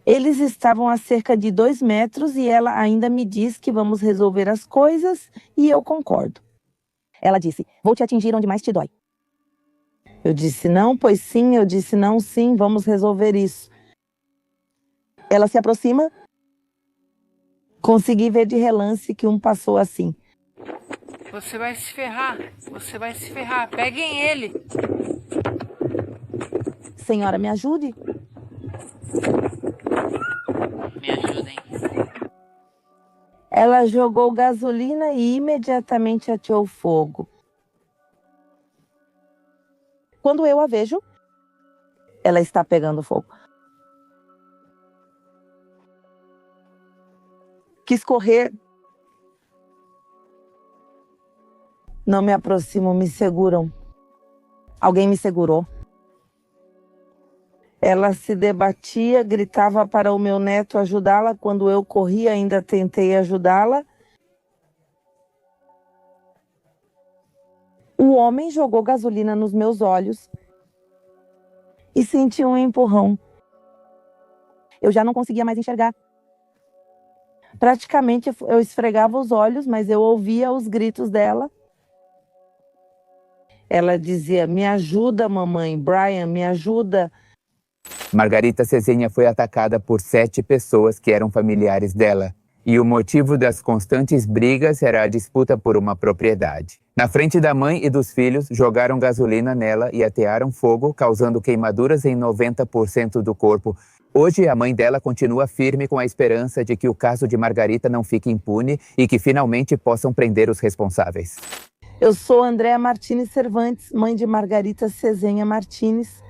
Eles estavam a cerca de 2 metros e ela ainda me diz que vamos resolver as coisas e eu concordo. Ela disse: vou te atingir onde mais te dói. Eu disse não, pois sim. Eu disse não, sim, vamos resolver isso. Ela se aproxima. Consegui ver de relance que um passou assim. Você vai se ferrar, peguem ele. Senhora, me ajude. Me ajudem. Ela jogou gasolina e imediatamente ateou fogo. Quando eu a vejo, ela está pegando fogo. Quis correr. Não me aproximo, me seguram. Alguém me segurou. Ela se debatia, gritava para o meu neto ajudá-la. Quando eu corri, ainda tentei ajudá-la. O homem jogou gasolina nos meus olhos e senti um empurrão. Eu já não conseguia mais enxergar. Praticamente eu esfregava os olhos, mas eu ouvia os gritos dela. Ela dizia: me ajuda, mamãe, Brian, me ajuda. Margarita Cesenha foi atacada por 7 pessoas que eram familiares dela. E o motivo das constantes brigas era a disputa por uma propriedade. Na frente da mãe e dos filhos, jogaram gasolina nela e atearam fogo, causando queimaduras em 90% do corpo. Hoje, a mãe dela continua firme com a esperança de que o caso de Margarita não fique impune e que finalmente possam prender os responsáveis. Eu sou Andréa Martins Cervantes, mãe de Margarita Cesenha Martins.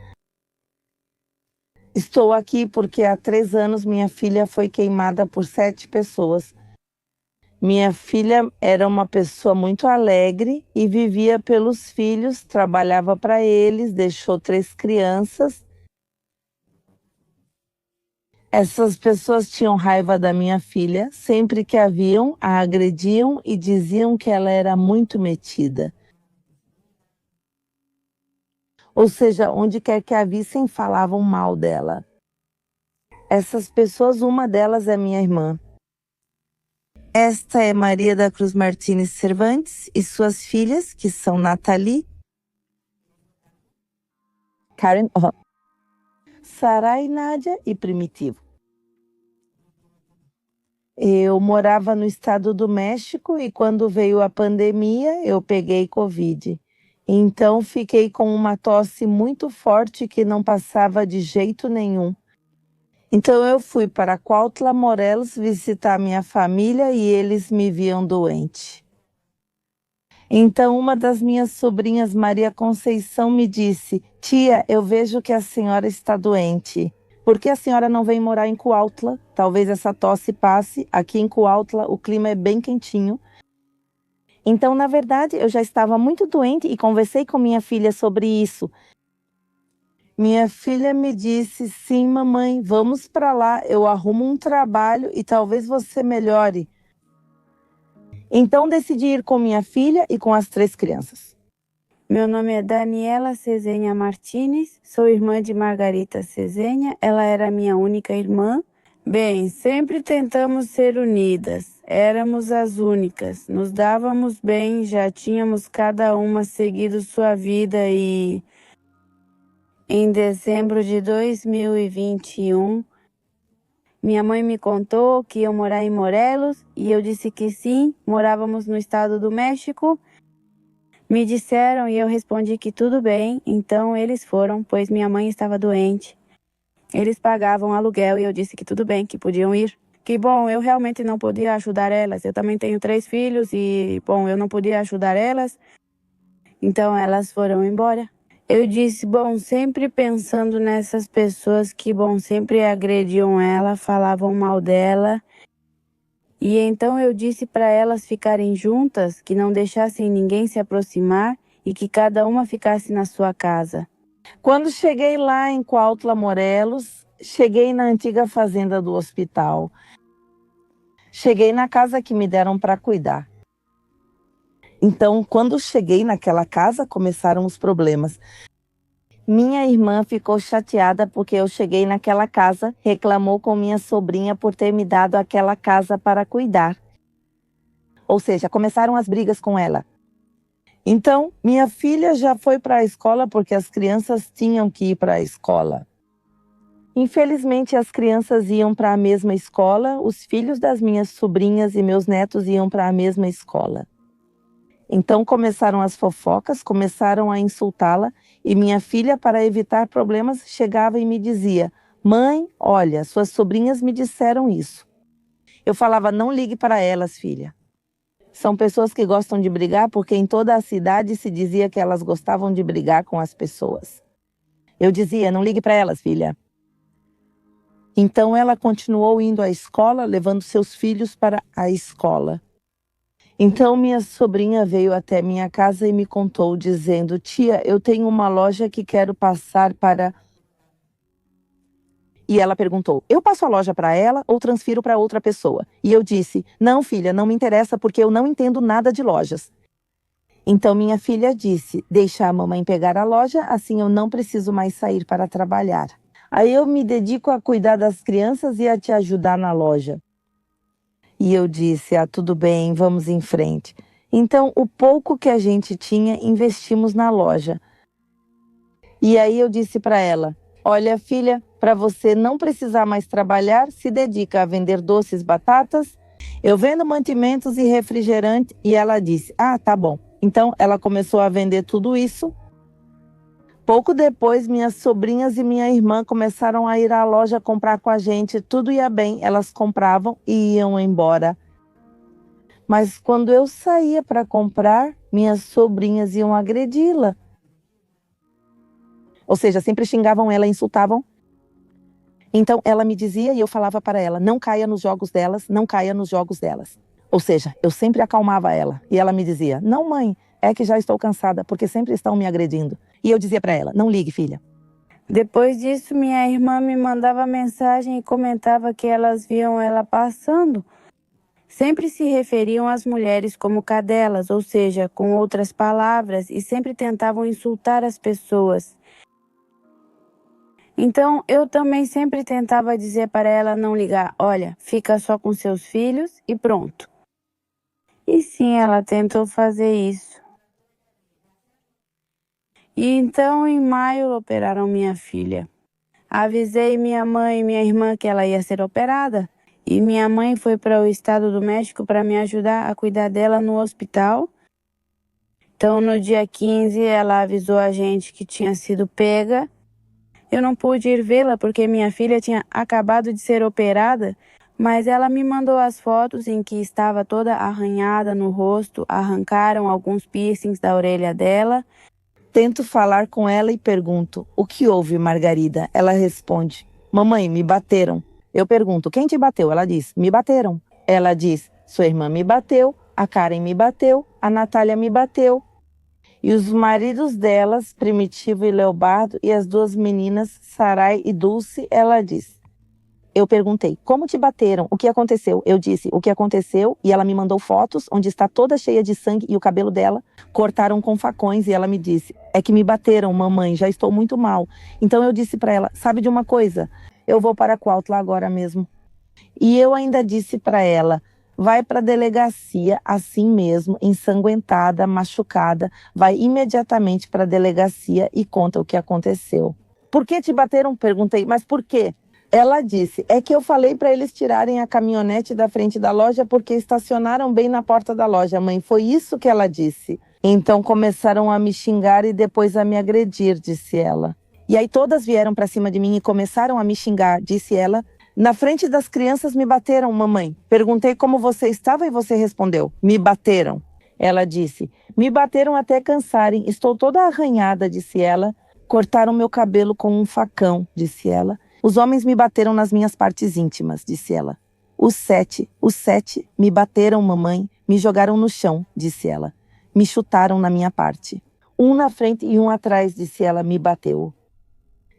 Estou aqui porque há 3 anos minha filha foi queimada por 7 pessoas. Minha filha era uma pessoa muito alegre e vivia pelos filhos, trabalhava para eles, deixou 3 crianças. Essas pessoas tinham raiva da minha filha, sempre que a viam, a agrediam e diziam que ela era muito metida. Ou seja, onde quer que a vissem, falavam mal dela. Essas pessoas, uma delas é minha irmã. Esta é Maria da Cruz Martins Cervantes e suas filhas, que são Nathalie, Karen, Sarai, Nádia e Primitivo. Eu morava no estado do México e quando veio a pandemia, eu peguei Covid. Então, fiquei com uma tosse muito forte que não passava de jeito nenhum. Então, eu fui para Cuautla, Morelos, visitar minha família e eles me viam doente. Então, uma das minhas sobrinhas, Maria Conceição, me disse: tia, eu vejo que a senhora está doente. Por que a senhora não vem morar em Cuautla? Talvez essa tosse passe. Aqui em Cuautla o clima é bem quentinho. Então, na verdade, eu já estava muito doente e conversei com minha filha sobre isso. Minha filha me disse: sim, mamãe, vamos para lá, eu arrumo um trabalho e talvez você melhore. Então, decidi ir com minha filha e com as 3 crianças. Meu nome é Daniela Cesenha Martins, sou irmã de Margarita Cesenha, ela era minha única irmã. Bem, sempre tentamos ser unidas, éramos as únicas, nos dávamos bem, já tínhamos cada uma seguido sua vida e... Em dezembro de 2021, minha mãe me contou que ia morar em Morelos e eu disse que sim, morávamos no estado do México. Me disseram e eu respondi que tudo bem, então eles foram, pois minha mãe estava doente. Eles pagavam aluguel e eu disse que tudo bem, que podiam ir. Que bom, eu realmente não podia ajudar elas. Eu também tenho 3 filhos e, bom, eu não podia ajudar elas. Então elas foram embora. Eu disse, bom, sempre pensando nessas pessoas que, bom, sempre agrediam ela, falavam mal dela. E então eu disse para elas ficarem juntas, que não deixassem ninguém se aproximar e que cada uma ficasse na sua casa. Quando cheguei lá em Cuautla, Morelos, cheguei na antiga fazenda do hospital. Cheguei na casa que me deram para cuidar. Então, quando cheguei naquela casa, começaram os problemas. Minha irmã ficou chateada porque eu cheguei naquela casa, reclamou com minha sobrinha por ter me dado aquela casa para cuidar. Ou seja, começaram as brigas com ela. Então, minha filha já foi para a escola porque as crianças tinham que ir para a escola. Infelizmente, as crianças iam para a mesma escola, os filhos das minhas sobrinhas e meus netos iam para a mesma escola. Então começaram as fofocas, começaram a insultá-la e minha filha, para evitar problemas, chegava e me dizia: mãe, olha, suas sobrinhas me disseram isso. Eu falava: não ligue para elas, filha. São pessoas que gostam de brigar porque em toda a cidade se dizia que elas gostavam de brigar com as pessoas. Eu dizia: não ligue para elas, filha. Então ela continuou indo à escola, levando seus filhos para a escola. Então minha sobrinha veio até minha casa e me contou, dizendo: tia, eu tenho uma loja que quero passar para... E ela perguntou: eu passo a loja para ela ou transfiro para outra pessoa? E eu disse: não, filha, não me interessa porque eu não entendo nada de lojas. Então minha filha disse: deixa a mamãe pegar a loja, assim eu não preciso mais sair para trabalhar. Aí eu me dedico a cuidar das crianças e a te ajudar na loja. E eu disse: ah, tudo bem, vamos em frente. Então, o pouco que a gente tinha, investimos na loja. E aí eu disse para ela: olha, filha, para você não precisar mais trabalhar, se dedica a vender doces, batatas. Eu vendo mantimentos e refrigerante. E ela disse: ah, tá bom. Então, ela começou a vender tudo isso. Pouco depois, minhas sobrinhas e minha irmã começaram a ir à loja comprar com a gente. Tudo ia bem, elas compravam e iam embora. Mas quando eu saía para comprar, minhas sobrinhas iam agredi-la. Ou seja, sempre xingavam ela, insultavam. Então ela me dizia e eu falava para ela: não caia nos jogos delas, não caia nos jogos delas. Ou seja, eu sempre acalmava ela. E ela me dizia: não, mãe, é que já estou cansada, porque sempre estão me agredindo. E eu dizia para ela: não ligue, filha. Depois disso, minha irmã me mandava mensagem e comentava que elas viam ela passando. Sempre se referiam às mulheres como cadelas, ou seja, com outras palavras, e sempre tentavam insultar as pessoas. Então, eu também sempre tentava dizer para ela não ligar: olha, fica só com seus filhos e pronto. E sim, ela tentou fazer isso. E então, em maio, operaram minha filha. Avisei minha mãe e minha irmã que ela ia ser operada. E minha mãe foi para o estado do México para me ajudar a cuidar dela no hospital. Então, no dia 15, ela avisou a gente que tinha sido pega. Eu não pude ir vê-la porque minha filha tinha acabado de ser operada, mas ela me mandou as fotos em que estava toda arranhada no rosto, arrancaram alguns piercings da orelha dela. Tento falar com ela e pergunto: o que houve, Margarida? Ela responde: mamãe, me bateram. Eu pergunto: quem te bateu? Ela diz: me bateram. Ela diz: sua irmã me bateu, a Karen me bateu, a Natália me bateu. E os maridos delas, Primitivo e Leobardo, e as duas meninas, Sarai e Dulce, ela diz. Eu perguntei: como te bateram? O que aconteceu? Eu disse o que aconteceu e ela me mandou fotos onde está toda cheia de sangue e o cabelo dela cortaram com facões e ela me disse: é que me bateram, mamãe, já estou muito mal. Então eu disse para ela: sabe de uma coisa? Eu vou para Cuautla agora mesmo. E eu ainda disse para ela: vai para a delegacia assim mesmo, ensanguentada, machucada, vai imediatamente para a delegacia e conta o que aconteceu. Por que te bateram? Perguntei. Mas por quê? Ela disse: é que eu falei para eles tirarem a caminhonete da frente da loja porque estacionaram bem na porta da loja, mãe. Foi isso que ela disse. Então começaram a me xingar e depois a me agredir, disse ela. E aí todas vieram para cima de mim e começaram a me xingar, disse ela. Na frente das crianças me bateram, mamãe. Perguntei como você estava e você respondeu: me bateram. Ela disse: me bateram até cansarem. Estou toda arranhada, disse ela. Cortaram meu cabelo com um facão, disse ela. Os homens me bateram nas minhas partes íntimas, disse ela. Os sete me bateram, mamãe. Me jogaram no chão, disse ela. Me chutaram na minha parte. Um na frente e um atrás, disse ela, me bateu.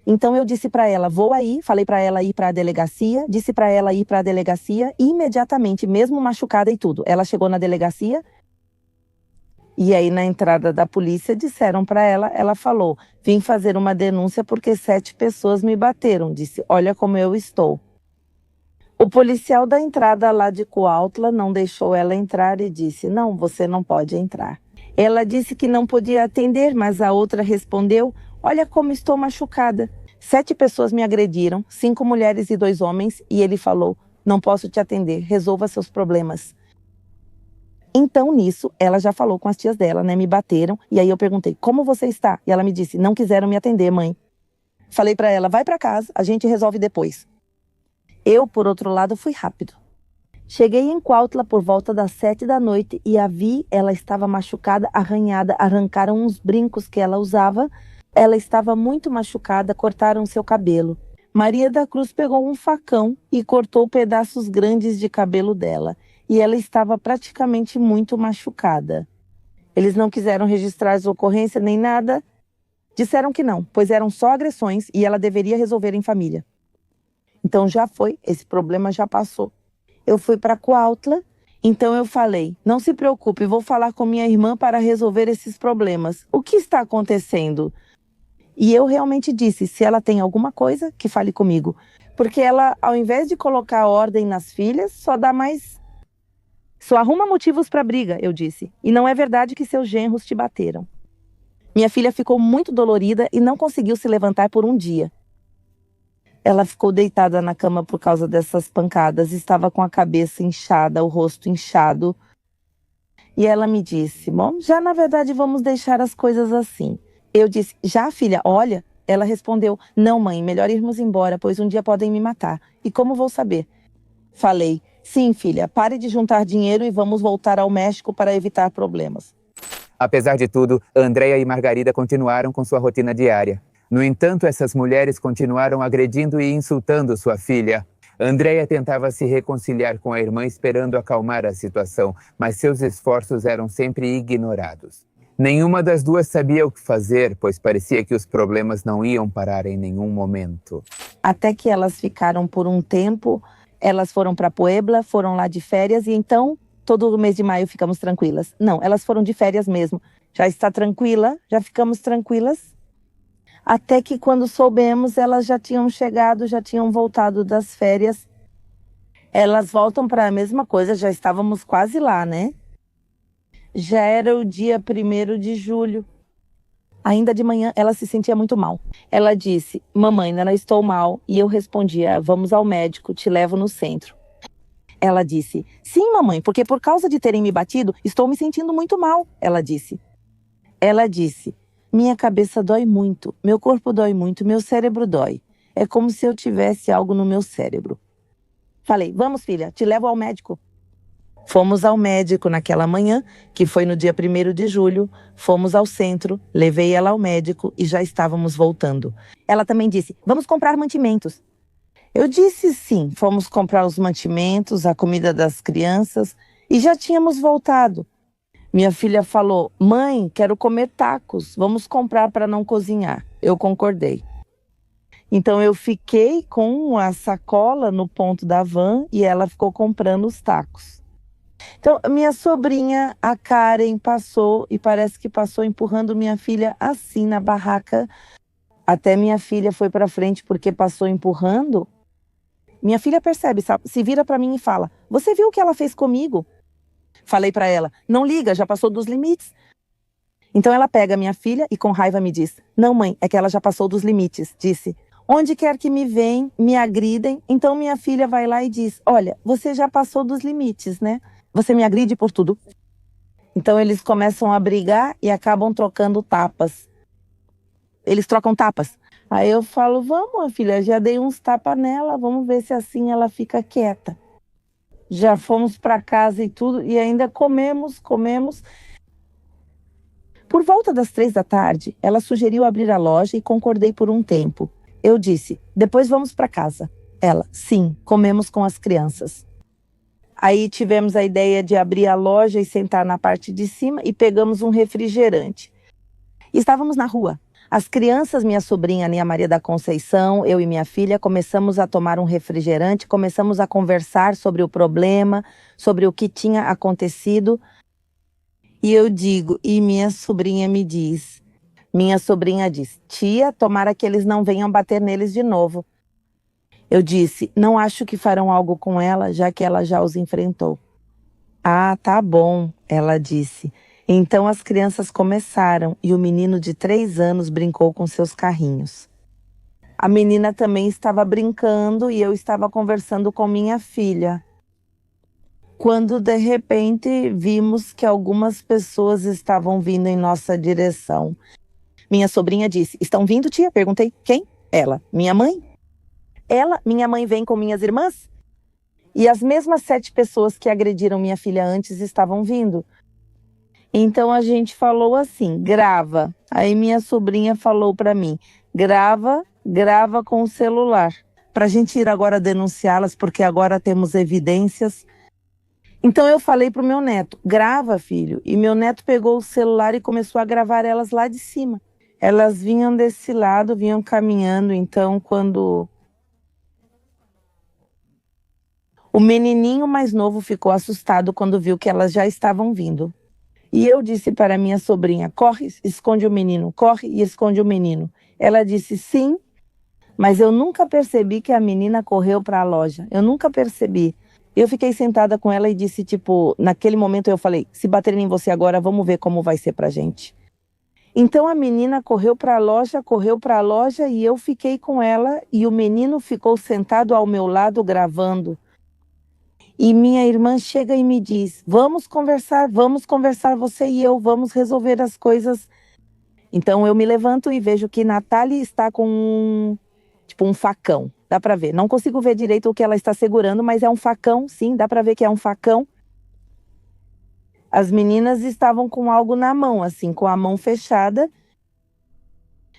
Então eu disse para ela: vou aí, falei para ela ir para a delegacia, disse para ela ir para a delegacia e imediatamente, mesmo machucada e tudo, ela chegou na delegacia E aí, na entrada da polícia, disseram para ela, ela falou, vim fazer uma denúncia porque 7 pessoas me bateram. Disse, olha como eu estou. O policial da entrada lá de Cuautla não deixou ela entrar e disse, não, você não pode entrar. Ela disse que não podia atender, mas a outra respondeu, olha como estou machucada. 7 pessoas me agrediram, 5 mulheres e 2 homens, e ele falou, não posso te atender, resolva seus problemas. Então, nisso, ela já falou com as tias dela, né? Me bateram, e aí eu perguntei, como você está? E ela me disse, não quiseram me atender, mãe. Falei para ela, vai para casa, a gente resolve depois. Eu, por outro lado, fui rápido. Cheguei em Cuautla por volta das 7 da noite e a vi, ela estava machucada, arranhada, arrancaram uns brincos que ela usava. Ela estava muito machucada, cortaram seu cabelo. Maria da Cruz pegou um facão e cortou pedaços grandes de cabelo dela. E ela estava praticamente muito machucada. Eles não quiseram registrar as ocorrências nem nada. Disseram que não, pois eram só agressões e ela deveria resolver em família. Então já foi, esse problema já passou. Eu fui para Cuautla, então eu falei, não se preocupe, vou falar com minha irmã para resolver esses problemas. O que está acontecendo? E eu realmente disse, se ela tem alguma coisa, que fale comigo. Porque ela, ao invés de colocar ordem nas filhas, só arruma motivos para briga, eu disse. E não é verdade que seus genros te bateram. Minha filha ficou muito dolorida e não conseguiu se levantar por um dia. Ela ficou deitada na cama por causa dessas pancadas, estava com a cabeça inchada, o rosto inchado. E ela me disse, bom, já na verdade vamos deixar as coisas assim. Eu disse, já filha, olha. Ela respondeu, não mãe, melhor irmos embora, pois um dia podem me matar. E como vou saber? Falei, sim filha, pare de juntar dinheiro e vamos voltar ao México para evitar problemas. Apesar de tudo, Andréia e Margarida continuaram com sua rotina diária. No entanto, essas mulheres continuaram agredindo e insultando sua filha. Andréia tentava se reconciliar com a irmã esperando acalmar a situação, mas seus esforços eram sempre ignorados. Nenhuma das duas sabia o que fazer, pois parecia que os problemas não iam parar em nenhum momento. Até que elas ficaram por um tempo, elas foram para Puebla, foram lá de férias e então todo mês de maio ficamos tranquilas. Não, elas foram de férias mesmo. Já está tranquila, já ficamos tranquilas. Até que quando soubemos, elas já tinham chegado, já tinham voltado das férias. Elas voltam para a mesma coisa, já estávamos quase lá, né? Já era o dia 1º de julho. Ainda de manhã, ela se sentia muito mal. Ela disse, mamãe, não estou mal. E eu respondia, vamos ao médico, te levo no centro. Ela disse, sim, mamãe, porque por causa de terem me batido, estou me sentindo muito mal, ela disse. Ela disse, minha cabeça dói muito, meu corpo dói muito, meu cérebro dói. É como se eu tivesse algo no meu cérebro. Falei, vamos filha, te levo ao médico. Fomos ao médico naquela manhã, que foi no dia 1º de julho. Fomos ao centro, levei ela ao médico e já estávamos voltando. Ela também disse, vamos comprar mantimentos. Eu disse sim, fomos comprar os mantimentos, a comida das crianças e já tínhamos voltado. Minha filha falou, mãe, quero comer tacos, vamos comprar para não cozinhar. Eu concordei. Então eu fiquei com a sacola no ponto da van e ela ficou comprando os tacos. Então minha sobrinha, a Karen, passou e parece que passou empurrando minha filha assim na barraca. Até minha filha foi para frente porque passou empurrando. Minha filha percebe, sabe? Se vira para mim e fala, você viu o que ela fez comigo? Falei para ela, não liga, já passou dos limites. Então ela pega minha filha e com raiva me diz, não mãe, é que ela já passou dos limites, disse. Onde quer que me venham, me agridem, então minha filha vai lá e diz, olha, você já passou dos limites, né? Você me agride por tudo. Então eles começam a brigar e acabam trocando tapas. Eles trocam tapas. Aí eu falo, vamos, minha filha, já dei uns tapas nela, vamos ver se assim ela fica quieta. Já fomos para casa e tudo, e ainda comemos. Por volta das 3 da tarde, ela sugeriu abrir a loja e concordei por um tempo. Eu disse, depois vamos para casa. Ela, sim, comemos com as crianças. Aí tivemos a ideia de abrir a loja e sentar na parte de cima e pegamos um refrigerante. Estávamos na rua. As crianças, minha sobrinha Nia Maria da Conceição, eu e minha filha, começamos a tomar um refrigerante, começamos a conversar sobre o problema, sobre o que tinha acontecido. E eu digo, e minha sobrinha diz, tia, tomara que eles não venham bater neles de novo. Eu disse, não acho que farão algo com ela, já que ela já os enfrentou. Ah, tá bom, ela disse. Então as crianças começaram e o menino de 3 anos brincou com seus carrinhos. A menina também estava brincando e eu estava conversando com minha filha. Quando de repente vimos que algumas pessoas estavam vindo em nossa direção. Minha sobrinha disse, estão vindo, tia? Perguntei, quem? Ela, minha mãe. Ela, minha mãe vem com minhas irmãs? E as mesmas 7 pessoas que agrediram minha filha antes estavam vindo. Então a gente falou assim, grava. Aí minha sobrinha falou para mim, grava com o celular. Para a gente ir agora denunciá-las, porque agora temos evidências. Então eu falei pro meu neto, grava, filho. E meu neto pegou o celular e começou a gravar elas lá de cima. Elas vinham desse lado, vinham caminhando. Então quando o menininho mais novo ficou assustado quando viu que elas já estavam vindo. E eu disse para minha sobrinha, corre, esconde o menino, corre e esconde o menino. Ela disse sim, mas eu nunca percebi que a menina correu para a loja. Eu nunca percebi. Eu fiquei sentada com ela e disse, tipo, naquele momento eu falei, se baterem em você agora, vamos ver como vai ser pra gente. Então a menina correu para a loja e eu fiquei com ela e o menino ficou sentado ao meu lado gravando. E minha irmã chega e me diz, vamos conversar, você e eu, vamos resolver as coisas. Então eu me levanto e vejo que Natália está com um facão, dá para ver. Não consigo ver direito o que ela está segurando, mas é um facão, sim, dá para ver que é um facão. As meninas estavam com algo na mão, assim, com a mão fechada.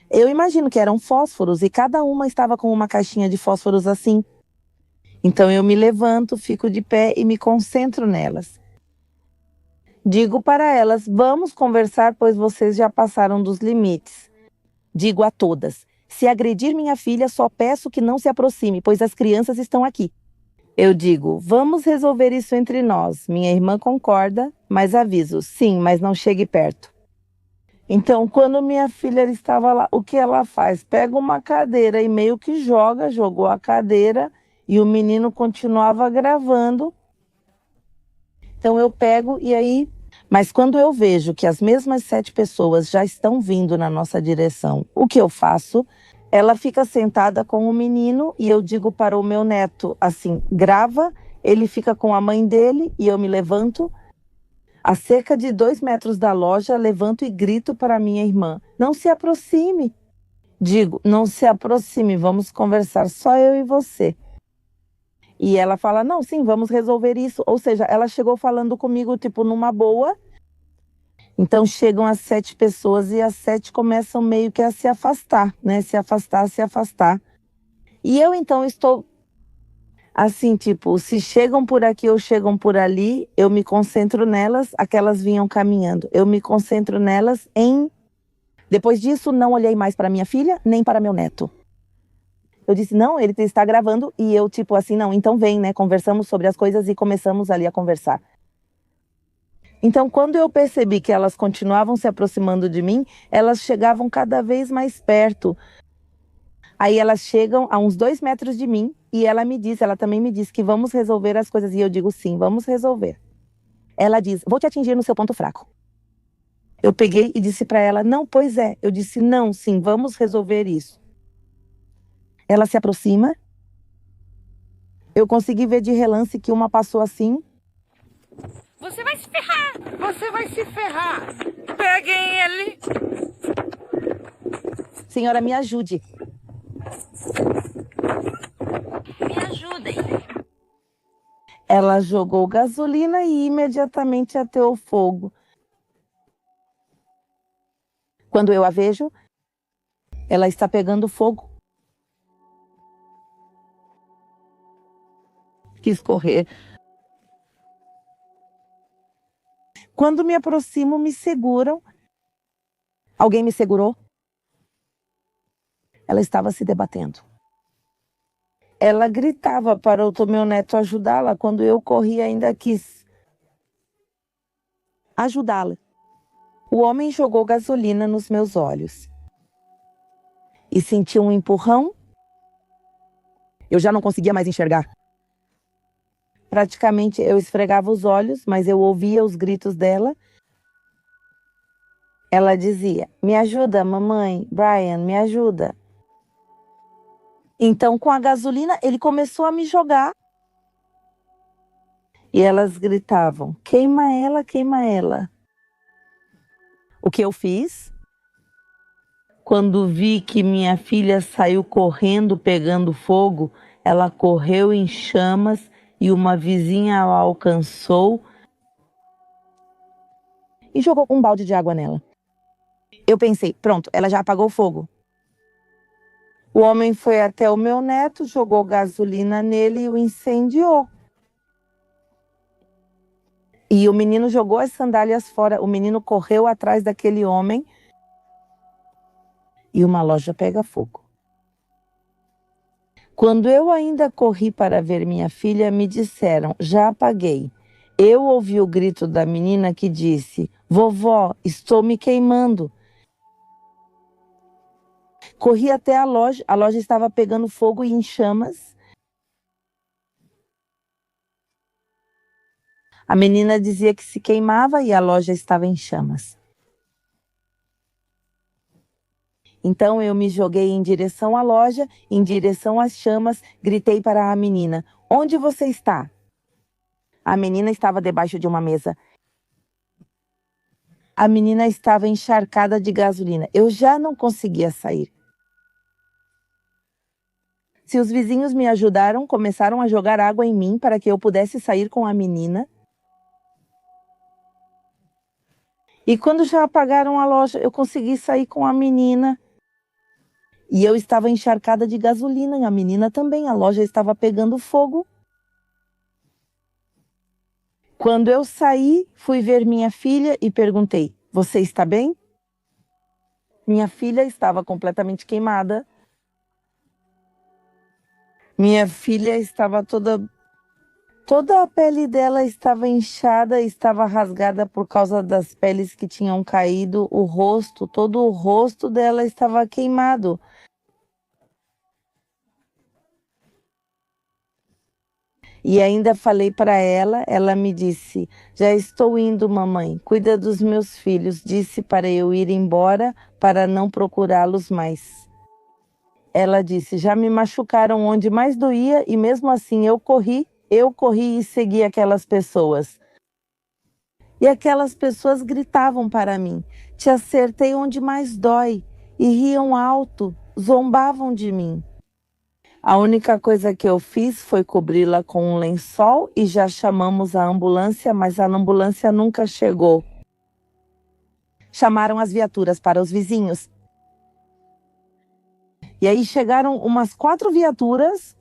Eu imagino que eram fósforos e cada uma estava com uma caixinha de fósforos assim. Então eu me levanto, fico de pé e me concentro nelas. Digo para elas, vamos conversar, pois vocês já passaram dos limites. Digo a todas, se agredir minha filha, só peço que não se aproxime, pois as crianças estão aqui. Eu digo, vamos resolver isso entre nós. Minha irmã concorda, mas aviso, sim, mas não chegue perto. Então, quando minha filha estava lá, o que ela faz? Pega uma cadeira e meio que jogou a cadeira e o menino continuava gravando. Então eu pego e aí... Mas quando eu vejo que as mesmas 7 pessoas já estão vindo na nossa direção, o que eu faço? Ela fica sentada com o menino e eu digo para o meu neto, assim, grava, ele fica com a mãe dele e eu me levanto. A cerca de 2 metros da loja, levanto e grito para minha irmã, não se aproxime. Digo, não se aproxime, vamos conversar, só eu e você. E ela fala, não, sim, vamos resolver isso. Ou seja, ela chegou falando comigo, tipo, numa boa. Então chegam as 7 pessoas e as 7 começam meio que a se afastar, né? Se afastar. E eu então estou assim, tipo, se chegam por aqui ou chegam por ali, eu me concentro nelas, aquelas vinham caminhando. Eu me concentro nelas em... Depois disso, não olhei mais para minha filha, nem para meu neto. Eu disse, não, ele está gravando, e eu tipo assim, não, então vem, né, conversamos sobre as coisas e começamos ali a conversar. Então, quando eu percebi que elas continuavam se aproximando de mim, elas chegavam cada vez mais perto. Aí elas chegam a uns 2 metros de mim, e ela também me disse que vamos resolver as coisas, e eu digo, sim, vamos resolver. Ela diz, vou te atingir no seu ponto fraco. Eu peguei e disse para ela, não, pois é. Eu disse, não, sim, vamos resolver isso. Ela se aproxima. Eu consegui ver de relance que uma passou assim. Você vai se ferrar! Você vai se ferrar! Peguem ele! Senhora, me ajude. Me ajudem! Ela jogou gasolina e imediatamente ateou fogo. Quando eu a vejo, ela está pegando fogo. Quis correr. Quando me aproximo, me seguram. Alguém me segurou? Ela estava se debatendo. Ela gritava para o meu neto ajudá-la. Quando eu corri, ainda quis ajudá-la. O homem jogou gasolina nos meus olhos. E senti um empurrão. Eu já não conseguia mais enxergar. Praticamente eu esfregava os olhos, mas eu ouvia os gritos dela. Ela dizia: "Me ajuda, mamãe, Brian, me ajuda." Então, com a gasolina, ele começou a me jogar. E elas gritavam: "Queima ela, queima ela." O que eu fiz? Quando vi que minha filha saiu correndo pegando fogo, ela correu em chamas e uma vizinha a alcançou e jogou um balde de água nela. Eu pensei: pronto, ela já apagou o fogo. O homem foi até o meu neto, jogou gasolina nele e o incendiou. E o menino jogou as sandálias fora. O menino correu atrás daquele homem e uma loja pega fogo. Quando eu ainda corri para ver minha filha, me disseram: já apaguei. Eu ouvi o grito da menina que disse: "Vovó, estou me queimando." Corri até a loja estava pegando fogo e em chamas. A menina dizia que se queimava e a loja estava em chamas. Então eu me joguei em direção à loja, em direção às chamas, gritei para a menina: "Onde você está?" A menina estava debaixo de uma mesa. A menina estava encharcada de gasolina. Eu já não conseguia sair. Se os vizinhos me ajudaram, começaram a jogar água em mim para que eu pudesse sair com a menina. E quando já apagaram a loja, eu consegui sair com a menina. E eu estava encharcada de gasolina, e a menina também. A loja estava pegando fogo. Quando eu saí, fui ver minha filha e perguntei: "Você está bem?" Minha filha estava completamente queimada. Minha filha estava toda a pele dela estava inchada, estava rasgada por causa das peles que tinham caído. O rosto, todo o rosto dela estava queimado. E ainda falei para ela, ela me disse: "Já estou indo, mamãe, cuida dos meus filhos." Disse para eu ir embora para não procurá-los mais. Ela disse: "Já me machucaram onde mais doía e mesmo assim eu corri e segui aquelas pessoas." E aquelas pessoas gritavam para mim: "Te acertei onde mais dói." E riam alto, zombavam de mim. A única coisa que eu fiz foi cobri-la com um lençol e já chamamos a ambulância, mas a ambulância nunca chegou. Chamaram as viaturas para os vizinhos. E aí chegaram umas 4 viaturas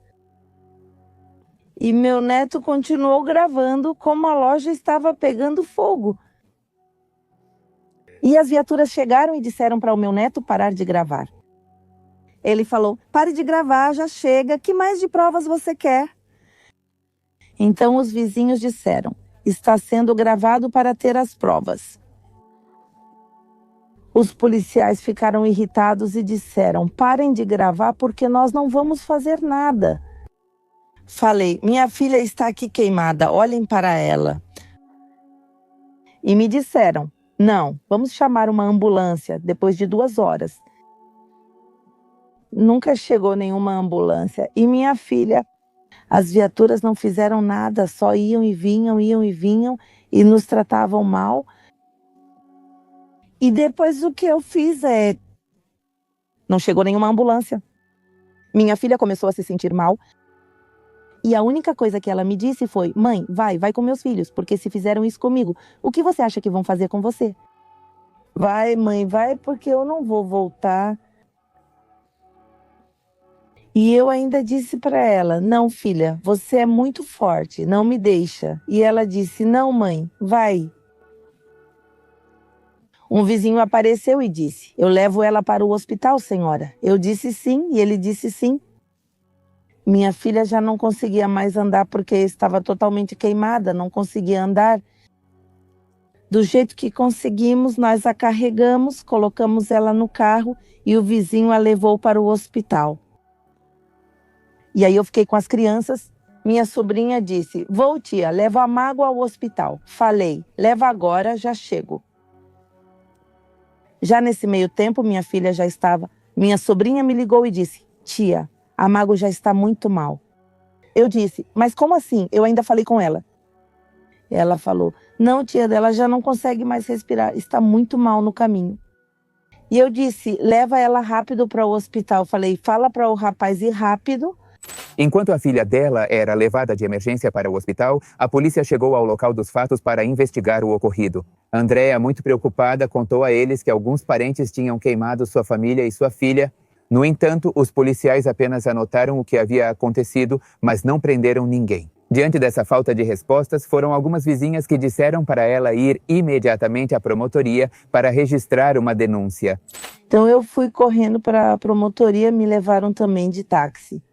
e meu neto continuou gravando como a loja estava pegando fogo. E as viaturas chegaram e disseram para o meu neto parar de gravar. Ele falou: "Pare de gravar, já chega, que mais de provas você quer?" Então os vizinhos disseram: "Está sendo gravado para ter as provas." Os policiais ficaram irritados e disseram: "Parem de gravar porque nós não vamos fazer nada." Falei: "Minha filha está aqui queimada, olhem para ela." E me disseram: "Não, vamos chamar uma ambulância depois de 2 horas." Nunca chegou nenhuma ambulância. E minha filha, as viaturas não fizeram nada, só iam e vinham e nos tratavam mal. E depois o que eu fiz não chegou nenhuma ambulância. Minha filha começou a se sentir mal. E a única coisa que ela me disse foi: "Mãe, vai com meus filhos, porque se fizeram isso comigo, o que você acha que vão fazer com você?" "Vai, mãe, vai, porque eu não vou voltar." E eu ainda disse para ela: "Não, filha, você é muito forte, não me deixa." E ela disse: "Não, mãe, vai." Um vizinho apareceu e disse: "Eu levo ela para o hospital, senhora." Eu disse sim e ele disse sim. Minha filha já não conseguia mais andar porque estava totalmente queimada, não conseguia andar. Do jeito que conseguimos, nós a carregamos, colocamos ela no carro e o vizinho a levou para o hospital. E aí eu fiquei com as crianças. Minha sobrinha disse: vou, tia, leva a mágoa ao hospital. Falei: leva agora, já chego. Já nesse meio tempo, minha filha já estava... Minha sobrinha me ligou e disse: tia, a Mago já está muito mal. Eu disse: mas como assim? Eu ainda falei com ela. Ela falou: não, tia, ela já não consegue mais respirar, está muito mal no caminho. E eu disse: leva ela rápido para o hospital. Falei: fala para o rapaz ir rápido. Enquanto a filha dela era levada de emergência para o hospital, a polícia chegou ao local dos fatos para investigar o ocorrido. Andréa, muito preocupada, contou a eles que alguns parentes tinham queimado sua família e sua filha. No entanto, os policiais apenas anotaram o que havia acontecido, mas não prenderam ninguém. Diante dessa falta de respostas, foram algumas vizinhas que disseram para ela ir imediatamente à promotoria para registrar uma denúncia. Então eu fui correndo para a promotoria, me levaram também de táxi.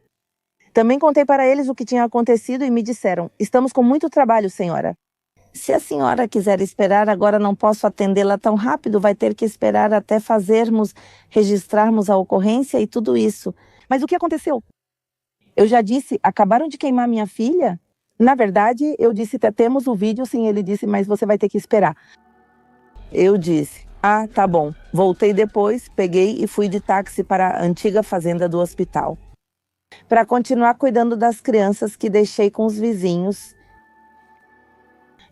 Também contei para eles o que tinha acontecido e me disseram: estamos com muito trabalho, senhora. Se a senhora quiser esperar, agora não posso atendê-la tão rápido, vai ter que esperar até registrarmos a ocorrência e tudo isso. Mas o que aconteceu? Eu já disse: acabaram de queimar minha filha? Na verdade, eu disse: temos o vídeo, sim. Ele disse: mas você vai ter que esperar. Eu disse: ah, tá bom. Voltei depois, peguei e fui de táxi para a antiga fazenda do hospital, para continuar cuidando das crianças que deixei com os vizinhos.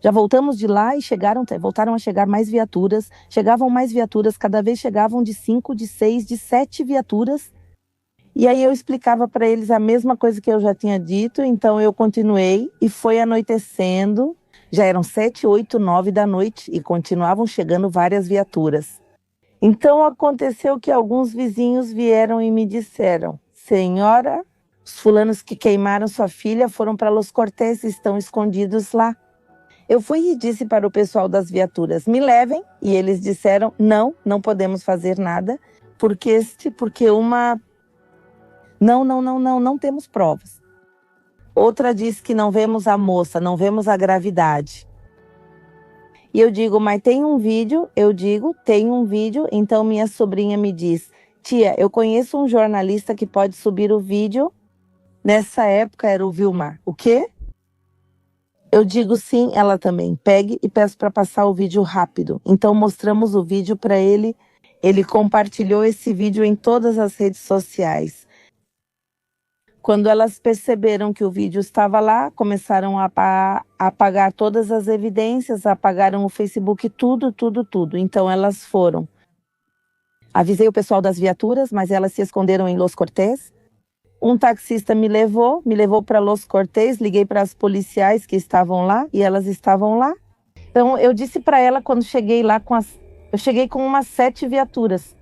Já voltamos de lá e voltaram a chegar mais viaturas. Chegavam mais viaturas, cada vez chegavam de 5, de 6, de 7 viaturas. E aí eu explicava para eles a mesma coisa que eu já tinha dito, então eu continuei e foi anoitecendo. Já eram 7, 8, 9 da noite e continuavam chegando várias viaturas. Então aconteceu que alguns vizinhos vieram e me disseram: senhora, os fulanos que queimaram sua filha foram para Los Cortés e estão escondidos lá. Eu fui e disse para o pessoal das viaturas: me levem. E eles disseram: não podemos fazer nada, porque não temos provas. Outra diz que não vemos a moça, não vemos a gravidade. E eu digo: mas tem um vídeo? Eu digo: tem um vídeo. Então minha sobrinha me diz: tia, eu conheço um jornalista que pode subir o vídeo. Nessa época era o Vilmar. O quê? Eu digo: sim, ela também. Pegue e peço para passar o vídeo rápido. Então mostramos o vídeo para ele. Ele compartilhou esse vídeo em todas as redes sociais. Quando elas perceberam que o vídeo estava lá, começaram a apagar todas as evidências, apagaram o Facebook, tudo. Então elas foram. Avisei o pessoal das viaturas, mas elas se esconderam em Los Cortés. Um taxista me levou para Los Cortés, liguei para as policiais que estavam lá e elas estavam lá. Então eu disse para ela, quando cheguei lá, eu cheguei com umas 7 viaturas.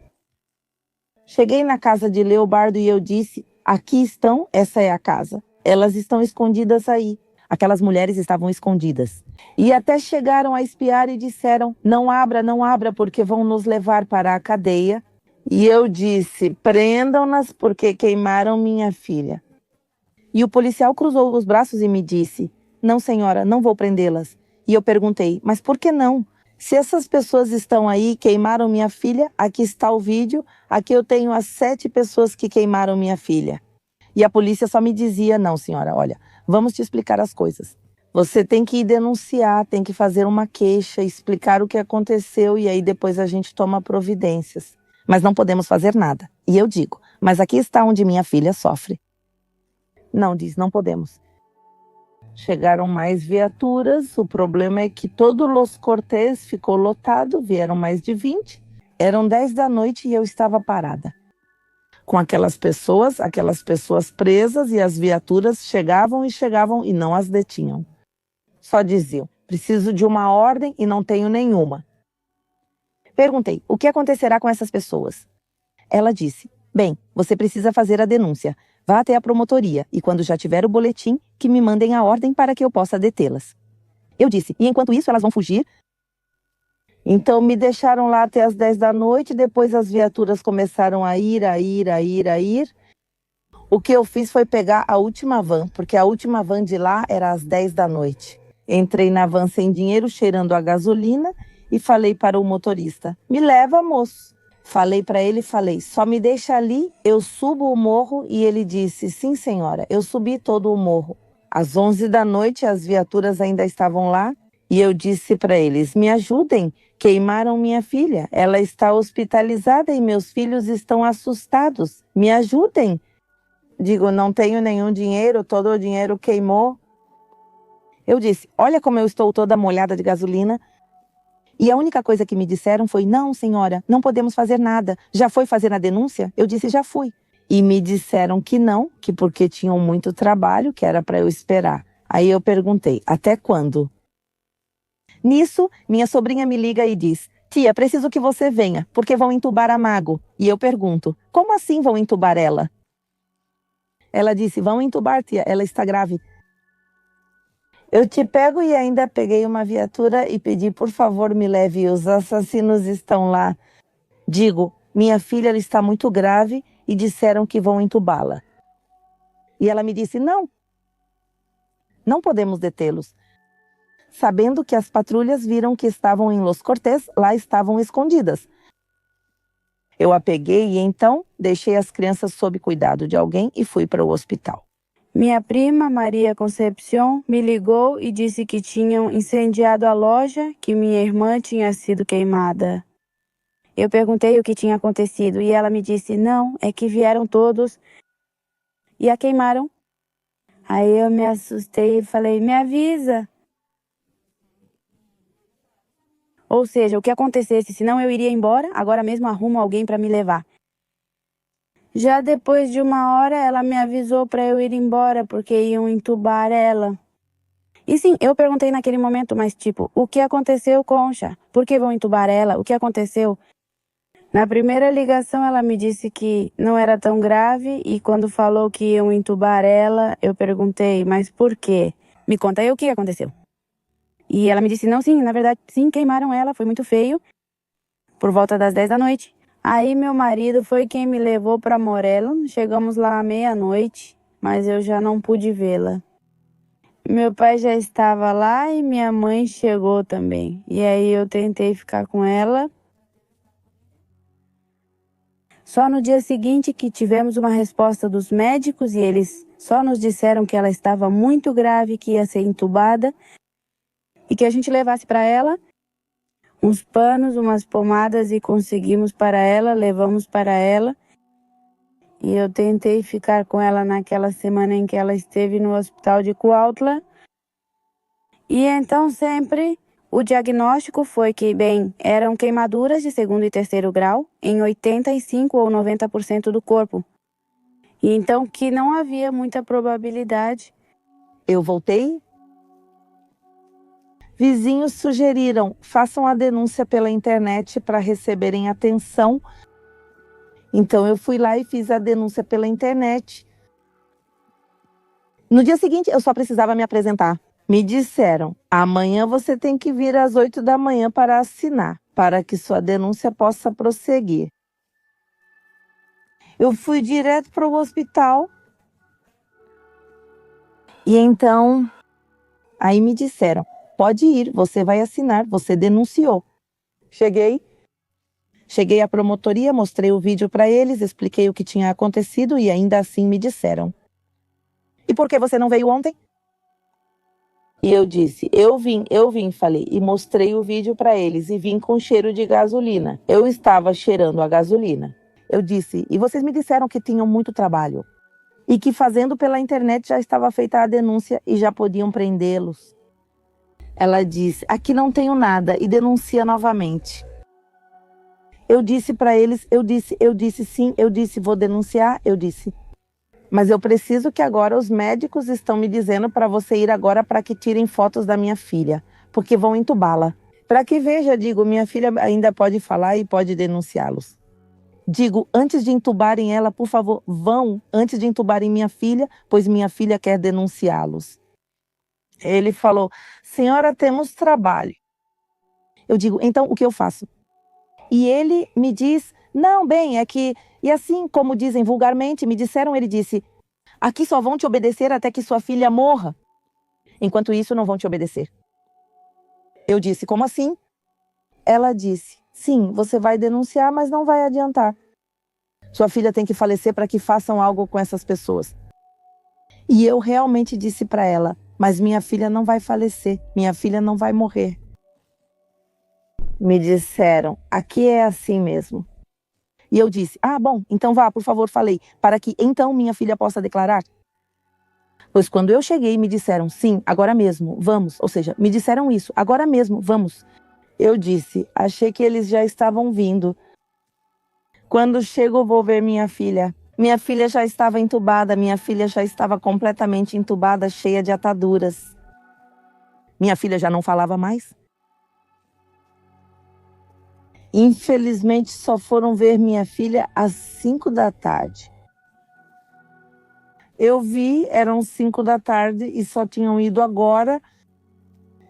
Cheguei na casa de Leobardo e eu disse: aqui estão, essa é a casa. Elas estão escondidas aí. Aquelas mulheres estavam escondidas. E até chegaram a espiar e disseram: não abra, porque vão nos levar para a cadeia. E eu disse: prendam-nas porque queimaram minha filha. E o policial cruzou os braços e me disse: não, senhora, não vou prendê-las. E eu perguntei: mas por que não? Se essas pessoas estão aí, queimaram minha filha, aqui está o vídeo, aqui eu tenho as 7 pessoas que queimaram minha filha. E a polícia só me dizia: não, senhora, olha, vamos te explicar as coisas. Você tem que ir denunciar, tem que fazer uma queixa, explicar o que aconteceu e aí depois a gente toma providências. Mas não podemos fazer nada. E eu digo: mas aqui está onde minha filha sofre. Não, diz, não podemos. Chegaram mais viaturas, o problema é que todo Los Cortés ficou lotado, vieram mais de 20. Eram 10 da noite e eu estava parada. Com aquelas pessoas presas, e as viaturas chegavam e não as detinham. Só diziam: preciso de uma ordem e não tenho nenhuma. Perguntei: o que acontecerá com essas pessoas? Ela disse: bem, você precisa fazer a denúncia. Vá até a promotoria e quando já tiver o boletim, que me mandem a ordem para que eu possa detê-las. Eu disse: e enquanto isso elas vão fugir? Então me deixaram lá até as 10 da noite, depois as viaturas começaram a ir. O que eu fiz foi pegar a última van, porque a última van de lá era às 10 da noite. Entrei na van sem dinheiro, cheirando a gasolina, e falei para o motorista: me leva, moço. Falei para ele, só me deixa ali, eu subo o morro. E ele disse: sim, senhora, eu subi todo o morro. Às 11 da noite, as viaturas ainda estavam lá e eu disse para eles: me ajudem, queimaram minha filha, ela está hospitalizada e meus filhos estão assustados, me ajudem. Digo: não tenho nenhum dinheiro, todo o dinheiro queimou. Eu disse: olha como eu estou toda molhada de gasolina. E a única coisa que me disseram foi: não, senhora, não podemos fazer nada. Já foi fazer a denúncia? Eu disse: já fui. E me disseram que não, que porque tinham muito trabalho, que era para eu esperar. Aí eu perguntei: até quando? Nisso, minha sobrinha me liga e diz: tia, preciso que você venha, porque vão entubar a Mago. E eu pergunto: como assim vão entubar ela? Ela disse: vão entubar, tia, ela está grave. Eu te pego e ainda peguei uma viatura e pedi: por favor, me leve, os assassinos estão lá. Digo: minha filha, ela está muito grave e disseram que vão entubá-la. E ela me disse: não, não podemos detê-los. Sabendo que as patrulhas viram que estavam em Los Cortés, lá estavam escondidas. Eu a peguei e então deixei as crianças sob cuidado de alguém e fui para o hospital. Minha prima, Maria Concepción, me ligou e disse que tinham incendiado a loja, que minha irmã tinha sido queimada. Eu perguntei o que tinha acontecido e ela me disse: não, é que vieram todos e a queimaram. Aí eu me assustei e falei: me avisa. Ou seja, o que acontecesse, senão eu iria embora, agora mesmo arrumo alguém para me levar. Já depois de 1 hora, ela me avisou para eu ir embora, porque iam entubar ela. E sim, eu perguntei naquele momento, mas tipo, o que aconteceu, Concha? Por que vão entubar ela? O que aconteceu? Na primeira ligação, ela me disse que não era tão grave, e quando falou que iam entubar ela, eu perguntei: mas por quê? Me conta aí o que aconteceu. E ela me disse: não, sim, na verdade, sim, queimaram ela, foi muito feio, por volta das 10 da noite. Aí meu marido foi quem me levou para Morelos, chegamos lá à meia-noite, mas eu já não pude vê-la. Meu pai já estava lá e minha mãe chegou também. E aí eu tentei ficar com ela. Só no dia seguinte que tivemos uma resposta dos médicos e eles só nos disseram que ela estava muito grave, que ia ser entubada e que a gente levasse para ela uns panos, umas pomadas e conseguimos para ela, levamos para ela. E eu tentei ficar com ela naquela semana em que ela esteve no hospital de Cuautla. E então sempre o diagnóstico foi que, bem, eram queimaduras de 2º e 3º grau em 85 ou 90% do corpo. E então que não havia muita probabilidade. Eu voltei. Vizinhos sugeriram: façam a denúncia pela internet para receberem atenção. Então eu fui lá e fiz a denúncia pela internet. No dia seguinte, eu só precisava me apresentar. Me disseram: amanhã você tem que vir às 8 da manhã para assinar, para que sua denúncia possa prosseguir. Eu fui direto para o hospital. E então, aí me disseram: pode ir, você vai assinar, você denunciou. Cheguei à promotoria, mostrei o vídeo para eles, expliquei o que tinha acontecido e ainda assim me disseram: e por que você não veio ontem? E eu disse: eu vim, falei, e mostrei o vídeo para eles e vim com cheiro de gasolina. Eu estava cheirando a gasolina. Eu disse: e vocês me disseram que tinham muito trabalho e que fazendo pela internet já estava feita a denúncia e já podiam prendê-los. Ela disse: aqui não tenho nada, e denuncia novamente. Eu disse para eles, eu disse sim, eu disse: vou denunciar, eu disse. Mas eu preciso que agora os médicos estão me dizendo para você ir agora para que tirem fotos da minha filha, porque vão entubá-la. Para que veja, digo, minha filha ainda pode falar e pode denunciá-los. Digo, antes de entubarem ela, por favor, vão antes de entubarem minha filha, pois minha filha quer denunciá-los. Ele falou: senhora, temos trabalho. Eu digo: então o que eu faço? E ele me diz: não, bem, é que... E assim como dizem vulgarmente, me disseram, ele disse: aqui só vão te obedecer até que sua filha morra. Enquanto isso, não vão te obedecer. Eu disse: como assim? Ela disse: sim, você vai denunciar, mas não vai adiantar. Sua filha tem que falecer para que façam algo com essas pessoas. E eu realmente disse para ela: mas minha filha não vai falecer, minha filha não vai morrer. Me disseram: aqui é assim mesmo. E eu disse: ah, bom, então vá, por favor, falei, para que então minha filha possa declarar. Pois quando eu cheguei, me disseram: sim, agora mesmo, vamos. Ou seja, me disseram isso: agora mesmo, vamos. Eu disse: achei que eles já estavam vindo. Quando chego, vou ver minha filha. Minha filha já estava entubada, minha filha já estava completamente entubada, cheia de ataduras. Minha filha já não falava mais. Infelizmente, só foram ver minha filha às 5 da tarde. Eu vi, eram 5 da tarde e só tinham ido agora.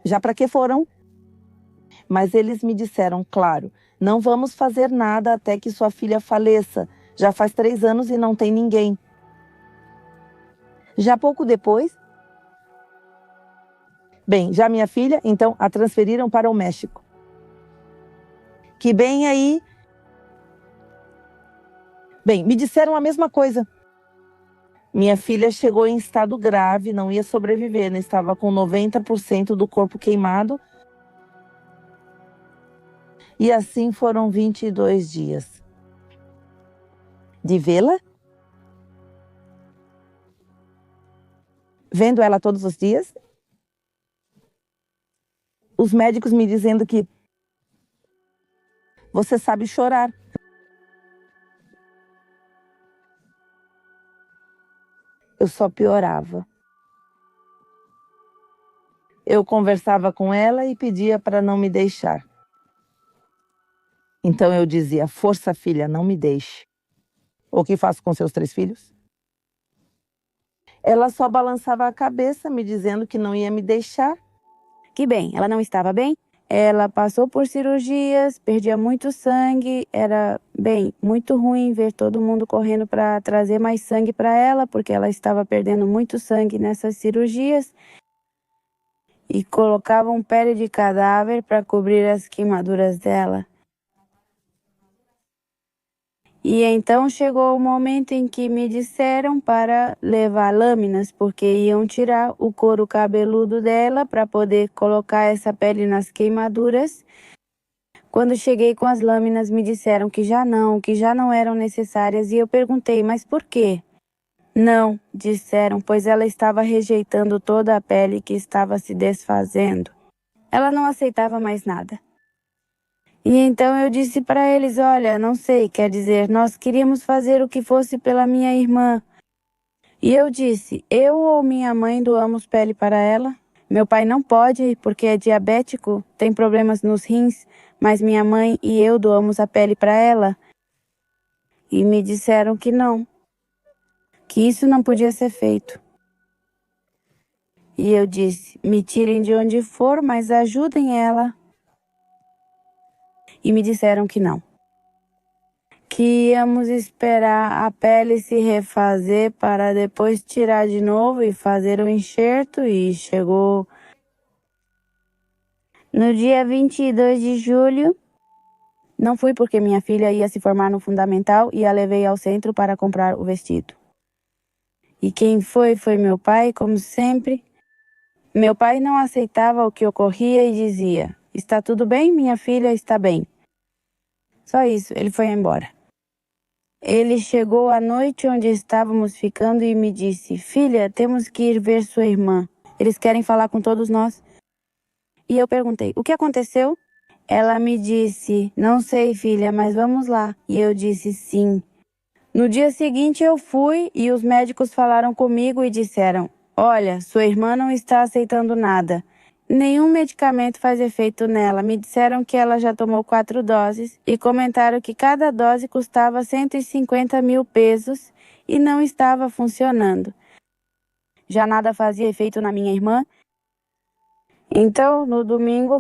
Já para que foram? Mas eles me disseram: claro, não vamos fazer nada até que sua filha faleça. Já faz 3 anos e não tem ninguém. Já pouco depois, bem, já minha filha, então, a transferiram para o México. Que bem aí... Bem, me disseram a mesma coisa. Minha filha chegou em estado grave, não ia sobreviver, né? Estava com 90% do corpo queimado. E assim foram 22 dias. De vê-la? Vendo ela todos os dias? Os médicos me dizendo que você sabe chorar. Eu só piorava. Eu conversava com ela e pedia para não me deixar. Então eu dizia: força, filha, não me deixe. O que faço com seus 3 filhos? Ela só balançava a cabeça, me dizendo que não ia me deixar. Que bem, ela não estava bem? Ela passou por cirurgias, perdia muito sangue, era, bem, muito ruim ver todo mundo correndo para trazer mais sangue para ela, porque ela estava perdendo muito sangue nessas cirurgias. E colocavam pele de cadáver para cobrir as queimaduras dela. E então chegou o momento em que me disseram para levar lâminas, porque iam tirar o couro cabeludo dela para poder colocar essa pele nas queimaduras. Quando cheguei com as lâminas, me disseram que já não eram necessárias, e eu perguntei: mas por quê? Não, disseram, pois ela estava rejeitando toda a pele que estava se desfazendo. Ela não aceitava mais nada. E então eu disse para eles: olha, não sei, quer dizer, nós queríamos fazer o que fosse pela minha irmã. E eu disse: eu ou minha mãe doamos pele para ela? Meu pai não pode, porque é diabético, tem problemas nos rins, mas minha mãe e eu doamos a pele para ela. E me disseram que não, que isso não podia ser feito. E eu disse: me tirem de onde for, mas ajudem ela. E me disseram que não. Que íamos esperar a pele se refazer para depois tirar de novo e fazer o enxerto, e chegou no dia 22 de julho. Não fui porque minha filha ia se formar no fundamental e a levei ao centro para comprar o vestido. E quem foi meu pai, como sempre. Meu pai não aceitava o que ocorria e dizia: está tudo bem, minha filha está bem. Só isso, ele foi embora. Ele chegou à noite onde estávamos ficando e me disse: filha, temos que ir ver sua irmã. Eles querem falar com todos nós. E eu perguntei: o que aconteceu? Ela me disse: não sei, filha, mas vamos lá. E eu disse: sim. No dia seguinte eu fui e os médicos falaram comigo e disseram: olha, sua irmã não está aceitando nada. Nenhum medicamento faz efeito nela. Me disseram que ela já tomou 4 doses e comentaram que cada dose custava 150 mil pesos e não estava funcionando. Já nada fazia efeito na minha irmã. Então, no domingo,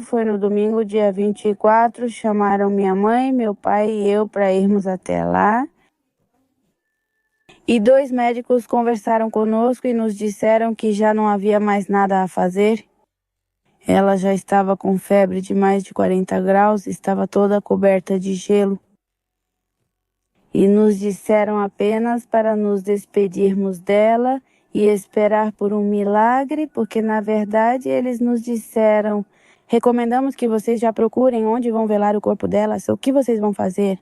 dia 24, chamaram minha mãe, meu pai e eu para irmos até lá. E 2 médicos conversaram conosco e nos disseram que já não havia mais nada a fazer. Ela já estava com febre de mais de 40 graus, estava toda coberta de gelo. E nos disseram apenas para nos despedirmos dela e esperar por um milagre, porque na verdade eles nos disseram: recomendamos que vocês já procurem onde vão velar o corpo dela, o que vocês vão fazer.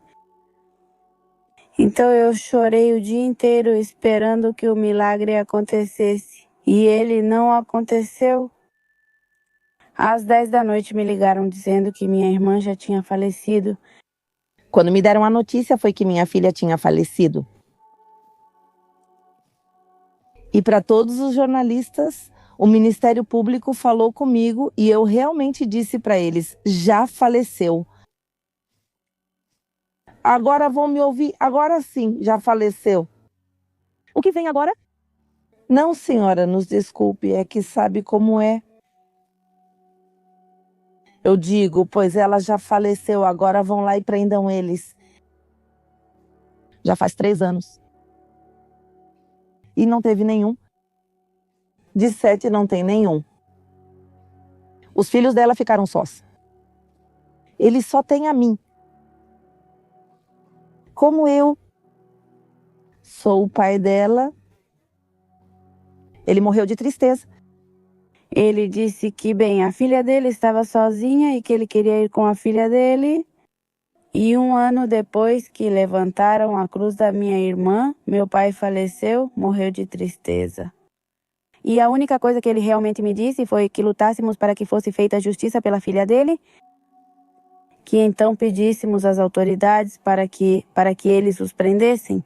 Então eu chorei o dia inteiro esperando que o milagre acontecesse. E ele não aconteceu. Às 10 da noite me ligaram dizendo que minha irmã já tinha falecido. Quando me deram a notícia foi que minha filha tinha falecido. E para todos os jornalistas, o Ministério Público falou comigo e eu realmente disse para eles: já faleceu. Agora vão me ouvir, agora sim, já faleceu. O que vem agora? Não, senhora, nos desculpe, é que sabe como é. Eu digo, pois ela já faleceu, agora vão lá e prendam eles. Já faz 3 anos. E não teve nenhum. De 7 não tem nenhum. Os filhos dela ficaram sós. Ele só tem a mim. Como eu sou o pai dela, Ele morreu de tristeza. Ele disse que, bem, a filha dele estava sozinha e que ele queria ir com a filha dele. E 1 ano depois que levantaram a cruz da minha irmã, meu pai faleceu, morreu de tristeza. E a única coisa que ele realmente me disse foi que lutássemos para que fosse feita justiça pela filha dele, que então pedíssemos às autoridades para que eles os prendessem.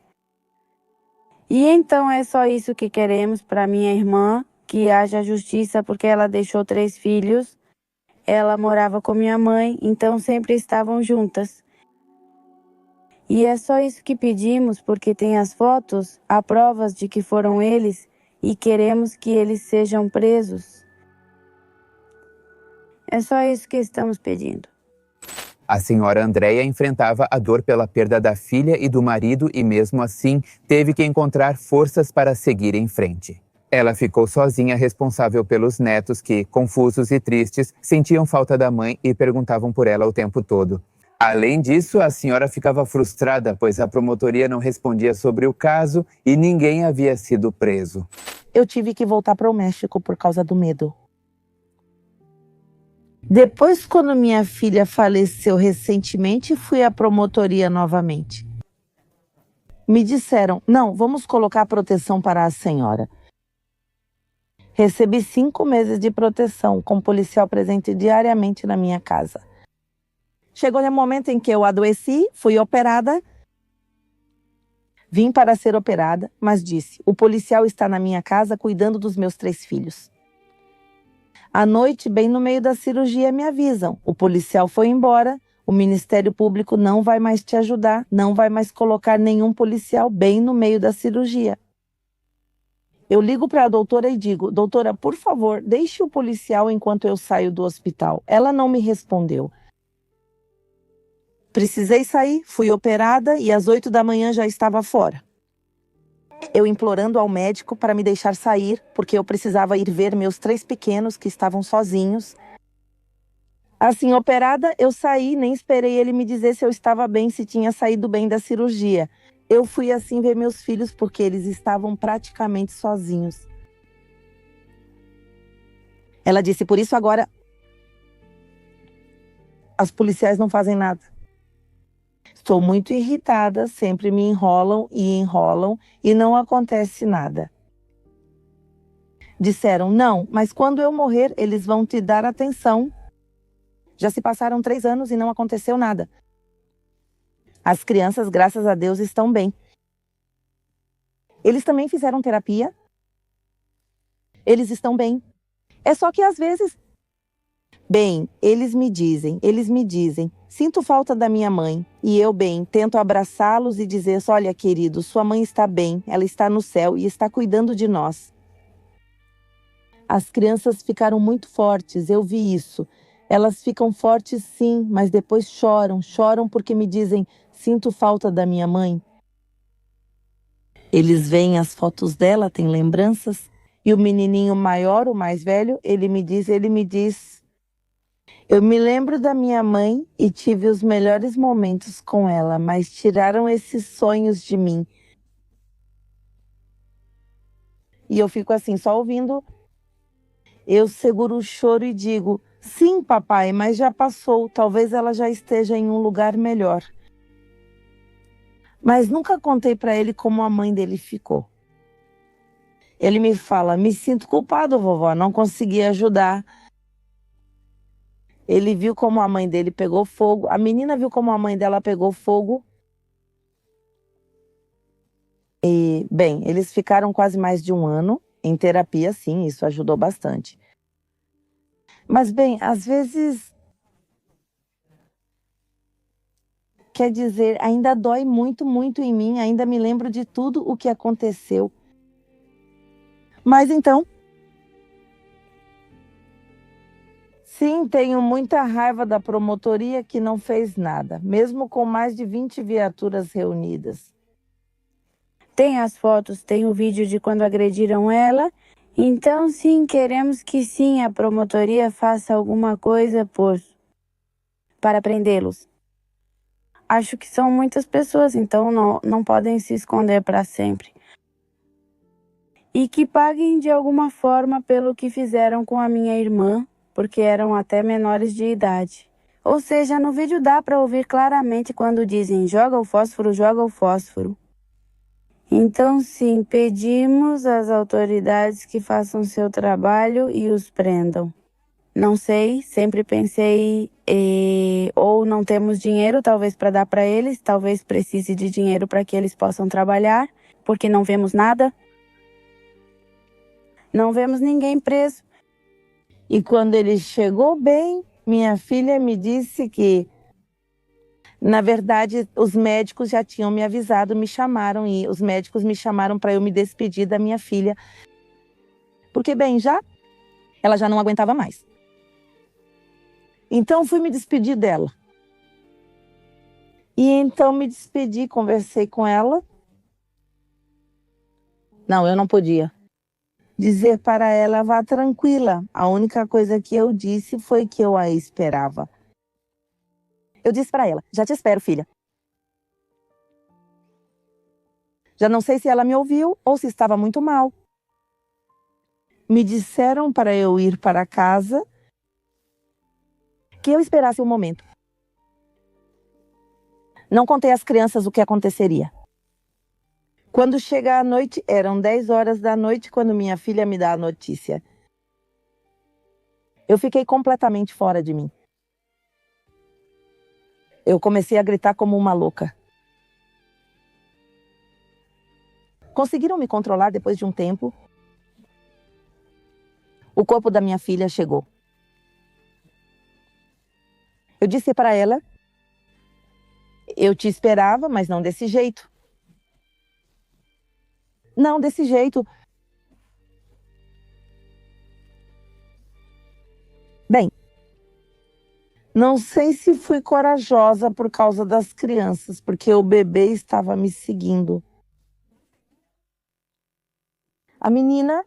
E então é só isso que queremos para minha irmã, que haja justiça, porque ela deixou 3 filhos, ela morava com minha mãe, então sempre estavam juntas. E é só isso que pedimos, porque tem as fotos, há provas de que foram eles, e queremos que eles sejam presos. É só isso que estamos pedindo. A senhora Andréia enfrentava a dor pela perda da filha e do marido e, mesmo assim, teve que encontrar forças para seguir em frente. Ela ficou sozinha, responsável pelos netos que, confusos e tristes, sentiam falta da mãe e perguntavam por ela o tempo todo. Além disso, a senhora ficava frustrada, pois a promotoria não respondia sobre o caso e ninguém havia sido preso. eu tive que voltar para o México por causa do medo. Depois, quando minha filha faleceu recentemente, fui à promotoria novamente. Me disseram, não, vamos colocar proteção para a senhora. Recebi 5 meses de proteção, com policial presente diariamente na minha casa. Chegou no momento em que eu adoeci, fui operada. Vim para ser operada, mas disse, o policial está na minha casa cuidando dos meus 3 filhos. À noite, bem no meio da cirurgia, me avisam. O policial foi embora, o Ministério Público não vai mais te ajudar, não vai mais colocar nenhum policial bem no meio da cirurgia. Eu ligo para a doutora e digo, doutora, por favor, deixe o policial enquanto eu saio do hospital. Ela não me respondeu. Precisei sair, fui operada e às 8 da manhã já estava fora. Eu implorando ao médico para me deixar sair, porque eu precisava ir ver meus 3 pequenos que estavam sozinhos. Assim, operada, eu saí, nem esperei ele me dizer se eu estava bem, se tinha saído bem da cirurgia. Eu fui assim ver meus filhos, porque eles estavam praticamente sozinhos. Ela disse, por isso agora As policiais não fazem nada. Estou muito irritada, sempre me enrolam e não acontece nada. Disseram, não, mas quando eu morrer, eles vão te dar atenção. já se passaram 3 anos e não aconteceu nada. As crianças, graças a Deus, estão bem. Eles também fizeram terapia. Eles estão bem. É só que às vezes... Bem, eles me dizem, sinto falta da minha mãe. E eu, bem, tento abraçá-los e dizer, olha, querido, sua mãe está bem, ela está no céu e está cuidando de nós. As crianças ficaram muito fortes, eu vi isso. Elas ficam fortes sim, mas depois choram porque me dizem, sinto falta da minha mãe. Eles veem as fotos dela, têm lembranças. E o menininho maior, o mais velho, ele me diz, Eu me lembro da minha mãe e tive os melhores momentos com ela, mas tiraram esses sonhos de mim. E eu fico assim, só ouvindo. Eu seguro o choro e digo: sim, papai, mas já passou. Talvez ela já esteja em um lugar melhor. Mas nunca contei para ele como a mãe dele ficou. Ele me fala: me sinto culpado, vovó, não consegui ajudar. Ele viu como a mãe dele pegou fogo. A menina viu como a mãe dela pegou fogo. E, bem, eles ficaram quase mais de um ano em terapia, sim, isso ajudou bastante. Mas, bem, às vezes, quer dizer, ainda dói muito, muito em mim, ainda me lembro de tudo o que aconteceu. Mas então, sim, tenho muita raiva da promotoria que não fez nada, mesmo com mais de 20 viaturas reunidas. Tem as fotos, tem o vídeo de quando agrediram ela. Então, sim, queremos que sim, a promotoria faça alguma coisa para prendê-los. Acho que são muitas pessoas, então não podem se esconder para sempre. E que paguem de alguma forma pelo que fizeram com a minha irmã, porque eram até menores de idade. Ou seja, no vídeo dá para ouvir claramente quando dizem joga o fósforo, joga o fósforo. Então, sim, pedimos às autoridades que façam seu trabalho e os prendam. Não sei, sempre pensei, ou não temos dinheiro, talvez para dar para eles, talvez precise de dinheiro para que eles possam trabalhar, porque não vemos nada. Não vemos ninguém preso. E quando ele chegou bem, minha filha me disse que, na verdade, os médicos já tinham me avisado, me chamaram, e os médicos me chamaram para eu me despedir da minha filha. Porque, bem, ela já não aguentava mais. Então, fui me despedir dela. E então me despedi, conversei com ela. Não, eu não podia. Dizer para ela, vá tranquila. A única coisa que eu disse foi que eu a esperava. Eu disse para ela, já te espero, filha. Já não sei se ela me ouviu ou se estava muito mal. Me disseram para eu ir para casa, que eu esperasse um momento. Não contei às crianças o que aconteceria. Quando chega a noite, eram 10 horas da noite quando minha filha me dá a notícia. Eu fiquei completamente fora de mim. Eu comecei a gritar como uma louca. Conseguiram me controlar depois de um tempo. O corpo da minha filha chegou. Eu disse para ela, eu te esperava, mas não desse jeito. Não, desse jeito. Bem, não sei se fui corajosa por causa das crianças, porque o bebê estava me seguindo. A menina...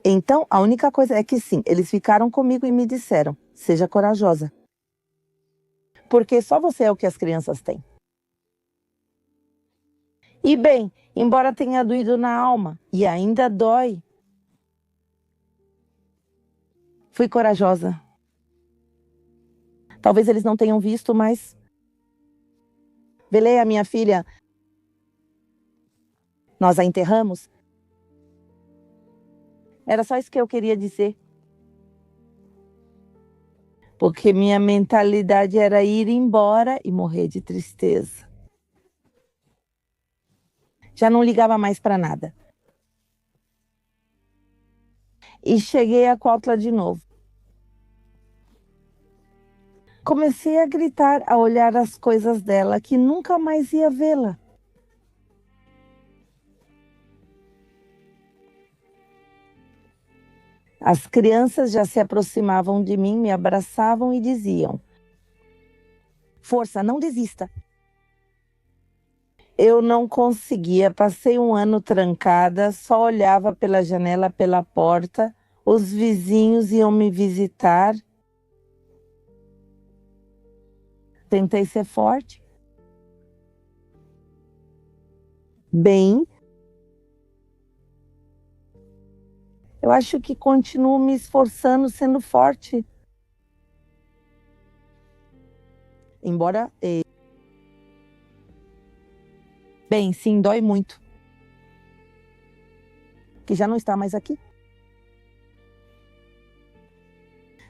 Então, a única coisa é que sim, eles ficaram comigo e me disseram, seja corajosa. Porque só você é o que as crianças têm. E bem, embora tenha doído na alma, e ainda dói, fui corajosa. Talvez eles não tenham visto, mas... Velei a minha filha. Nós a enterramos. Era só isso que eu queria dizer. Porque minha mentalidade era ir embora e morrer de tristeza. Já não ligava mais para nada. E cheguei a Cuautla de novo. Comecei a gritar, a olhar as coisas dela, que nunca mais ia vê-la. As crianças já se aproximavam de mim, me abraçavam e diziam: força, não desista. Eu não conseguia, passei um ano trancada, só olhava pela janela, pela porta, Os vizinhos iam me visitar. Tentei ser forte. Bem, eu acho que continuo me esforçando, sendo forte. Embora... Bem, sim, dói muito. Que já não está mais aqui.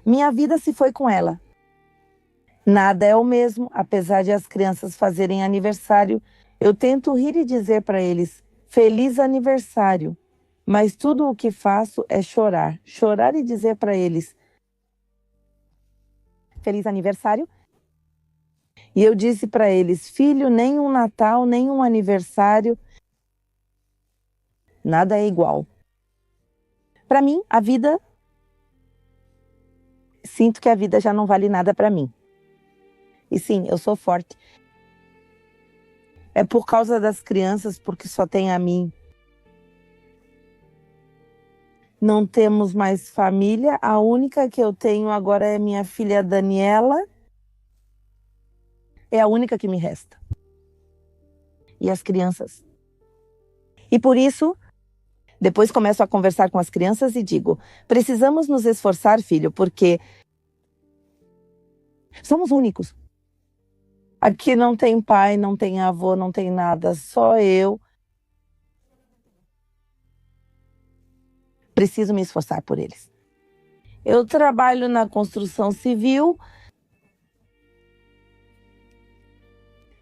Minha vida se foi com ela. Nada é o mesmo, apesar de as crianças fazerem aniversário. Eu tento rir e dizer para eles, feliz aniversário. Mas tudo o que faço é chorar. Chorar e dizer para eles, feliz aniversário. E eu disse para eles, filho, nem um Natal, nem um aniversário, nada é igual. Para mim, a vida... Sinto que a vida já não vale nada para mim. E sim, eu sou forte. É por causa das crianças, porque só tem a mim. Não temos mais família. A única que eu tenho agora é minha filha Daniela. É a única que me resta. E as crianças. E por isso, depois começo a conversar com as crianças e digo, precisamos nos esforçar, filho, porque somos únicos. Aqui não tem pai, não tem avô, não tem nada, só eu. Preciso me esforçar por eles. Eu trabalho na construção civil.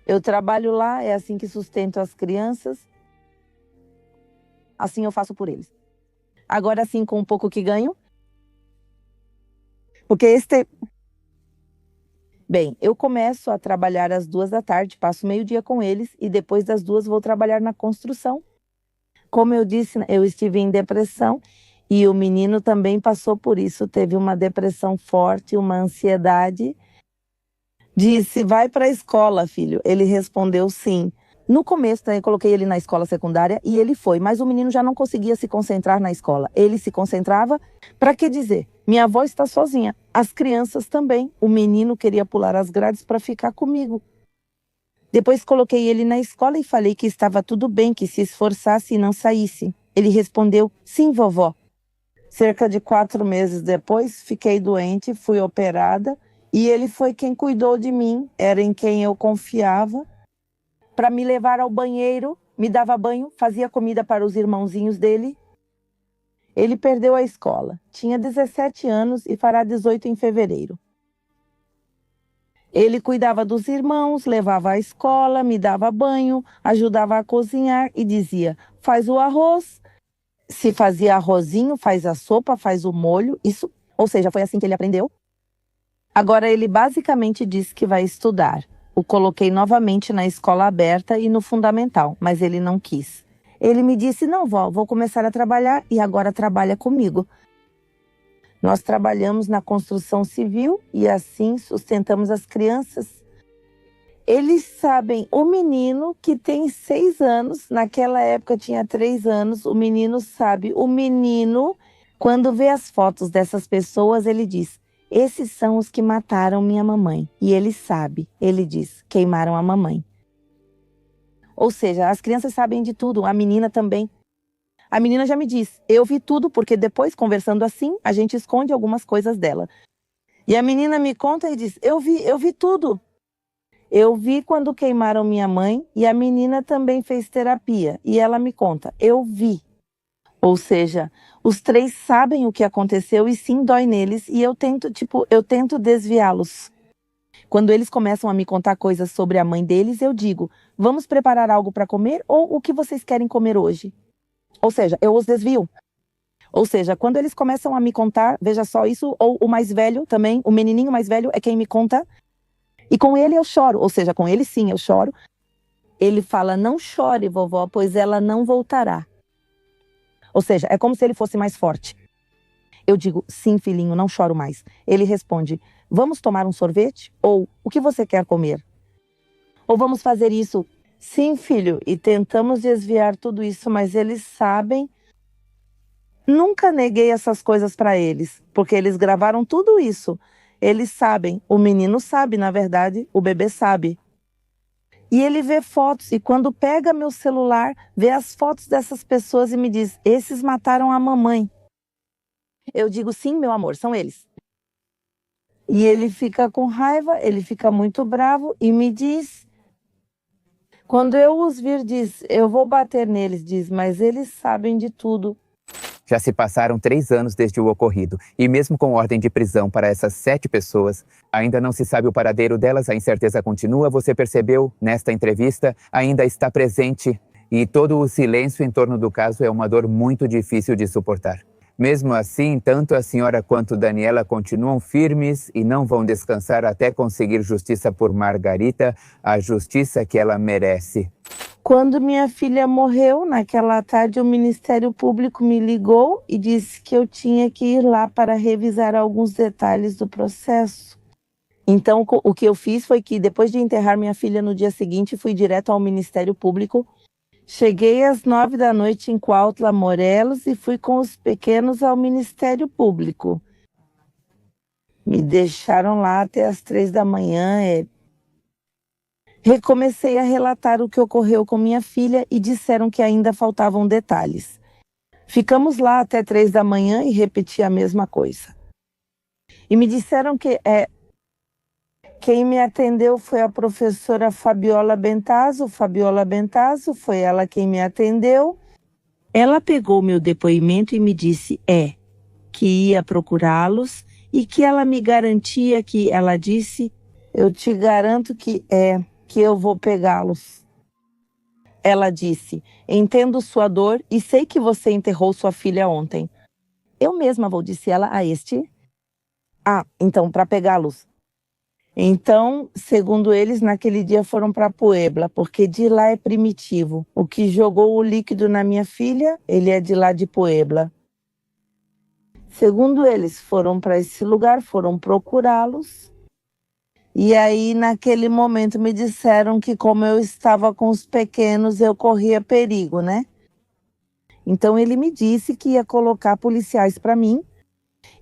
Eu trabalho lá, é assim que sustento as crianças. Assim eu faço por eles. Agora sim, com o pouco que ganho. Porque Bem, eu começo a trabalhar às 2 da tarde, passo meio-dia com eles e depois das 2 vou trabalhar na construção. Como eu disse, eu estive em depressão e o menino também passou por isso, teve uma depressão forte, uma ansiedade. Disse, vai para a escola, filho. Ele respondeu sim. No começo, eu coloquei ele na escola secundária e ele foi, mas o menino já não conseguia se concentrar na escola. Ele se concentrava, para que dizer? Minha avó está sozinha, as crianças também. O menino queria pular as grades para ficar comigo. Depois coloquei ele na escola e falei que estava tudo bem, que se esforçasse e não saísse. Ele respondeu, sim, vovó. Cerca de 4 meses depois, fiquei doente, fui operada e ele foi quem cuidou de mim, era em quem eu confiava. Para me levar ao banheiro, me dava banho, fazia comida para os irmãozinhos dele. Ele perdeu a escola. Tinha 17 anos e fará 18 em fevereiro. Ele cuidava dos irmãos, levava à escola, me dava banho, ajudava a cozinhar e dizia, faz o arroz. Se fazia arrozinho, faz a sopa, faz o molho. Isso, ou seja, foi assim que ele aprendeu. Agora ele basicamente disse que vai estudar. O coloquei novamente na escola aberta e no fundamental, mas ele não quis. Ele me disse, não, vó, vou começar a trabalhar e agora trabalha comigo. Nós trabalhamos na construção civil e assim sustentamos as crianças. Eles sabem, o menino que tem 6 anos, naquela época tinha 3 anos, o menino sabe. O menino, quando vê as fotos dessas pessoas, ele diz, esses são os que mataram minha mamãe. E ele sabe, ele diz, queimaram a mamãe. Ou seja, as crianças sabem de tudo, a menina também. A menina já me diz, eu vi tudo, porque depois, conversando assim, a gente esconde algumas coisas dela. E a menina me conta e diz, eu vi tudo. Eu vi quando queimaram minha mãe e a menina também fez terapia. E ela me conta, eu vi. Ou seja, os 3 sabem o que aconteceu e sim dói neles e eu tento desviá-los. Quando eles começam a me contar coisas sobre a mãe deles, eu digo, vamos preparar algo para comer ou o que vocês querem comer hoje? Ou seja, eu os desvio. Ou seja, quando eles começam a me contar, veja só isso, ou o mais velho também, o menininho mais velho é quem me conta. E com ele eu choro, ou seja, com ele sim eu choro. Ele fala, não chore, vovó, pois ela não voltará. Ou seja, é como se ele fosse mais forte. Eu digo, sim, filhinho, não choro mais. Ele responde, vamos tomar um sorvete? Ou, o que você quer comer? Ou vamos fazer isso? Sim, filho, e tentamos desviar tudo isso, mas eles sabem Nunca neguei essas coisas para eles, porque eles gravaram tudo isso. Eles sabem, o menino sabe, na verdade, o bebê sabe. E ele vê fotos, e quando pega meu celular, vê as fotos dessas pessoas e me diz: esses mataram a mamãe. Eu digo: sim, meu amor, são eles. E ele fica com raiva, ele fica muito bravo e me diz, quando eu os vir, diz: eu vou bater neles, diz, mas eles sabem de tudo. Já se passaram 3 anos desde o ocorrido e mesmo com ordem de prisão para essas 7 pessoas, ainda não se sabe o paradeiro delas, a incerteza continua. Você percebeu nesta entrevista, ainda está presente e todo o silêncio em torno do caso é uma dor muito difícil de suportar. Mesmo assim, tanto a senhora quanto Daniela continuam firmes e não vão descansar até conseguir justiça por Margarita, a justiça que ela merece. Quando minha filha morreu, naquela tarde, o Ministério Público me ligou e disse que eu tinha que ir lá para revisar alguns detalhes do processo. Então, o que eu fiz foi que, depois de enterrar minha filha no dia seguinte, fui direto ao Ministério Público. Cheguei às 9 da noite em Cuautla, Morelos, e fui com os pequenos ao Ministério Público. Me deixaram lá até às 3 da manhã. Recomecei a relatar o que ocorreu com minha filha e disseram que ainda faltavam detalhes. Ficamos lá até 3 da manhã e repeti a mesma coisa. E me disseram que quem me atendeu foi a professora Fabiola Bentazo. Fabiola Bentazo foi ela quem me atendeu. Ela pegou meu depoimento e me disse que ia procurá-los e que ela me garantia que, ela disse, eu te garanto que eu vou pegá-los. Ela disse: entendo sua dor e sei que você enterrou sua filha ontem. Eu mesma vou, disse ela a este. Então, para pegá-los. Então, segundo eles, naquele dia foram para Puebla, porque de lá é Primitivo. O que jogou o líquido na minha filha, ele é de lá de Puebla. Segundo eles, foram para esse lugar, foram procurá-los. E aí, naquele momento, me disseram que como eu estava com os pequenos, eu corria perigo, né? Então, ele me disse que ia colocar policiais para mim.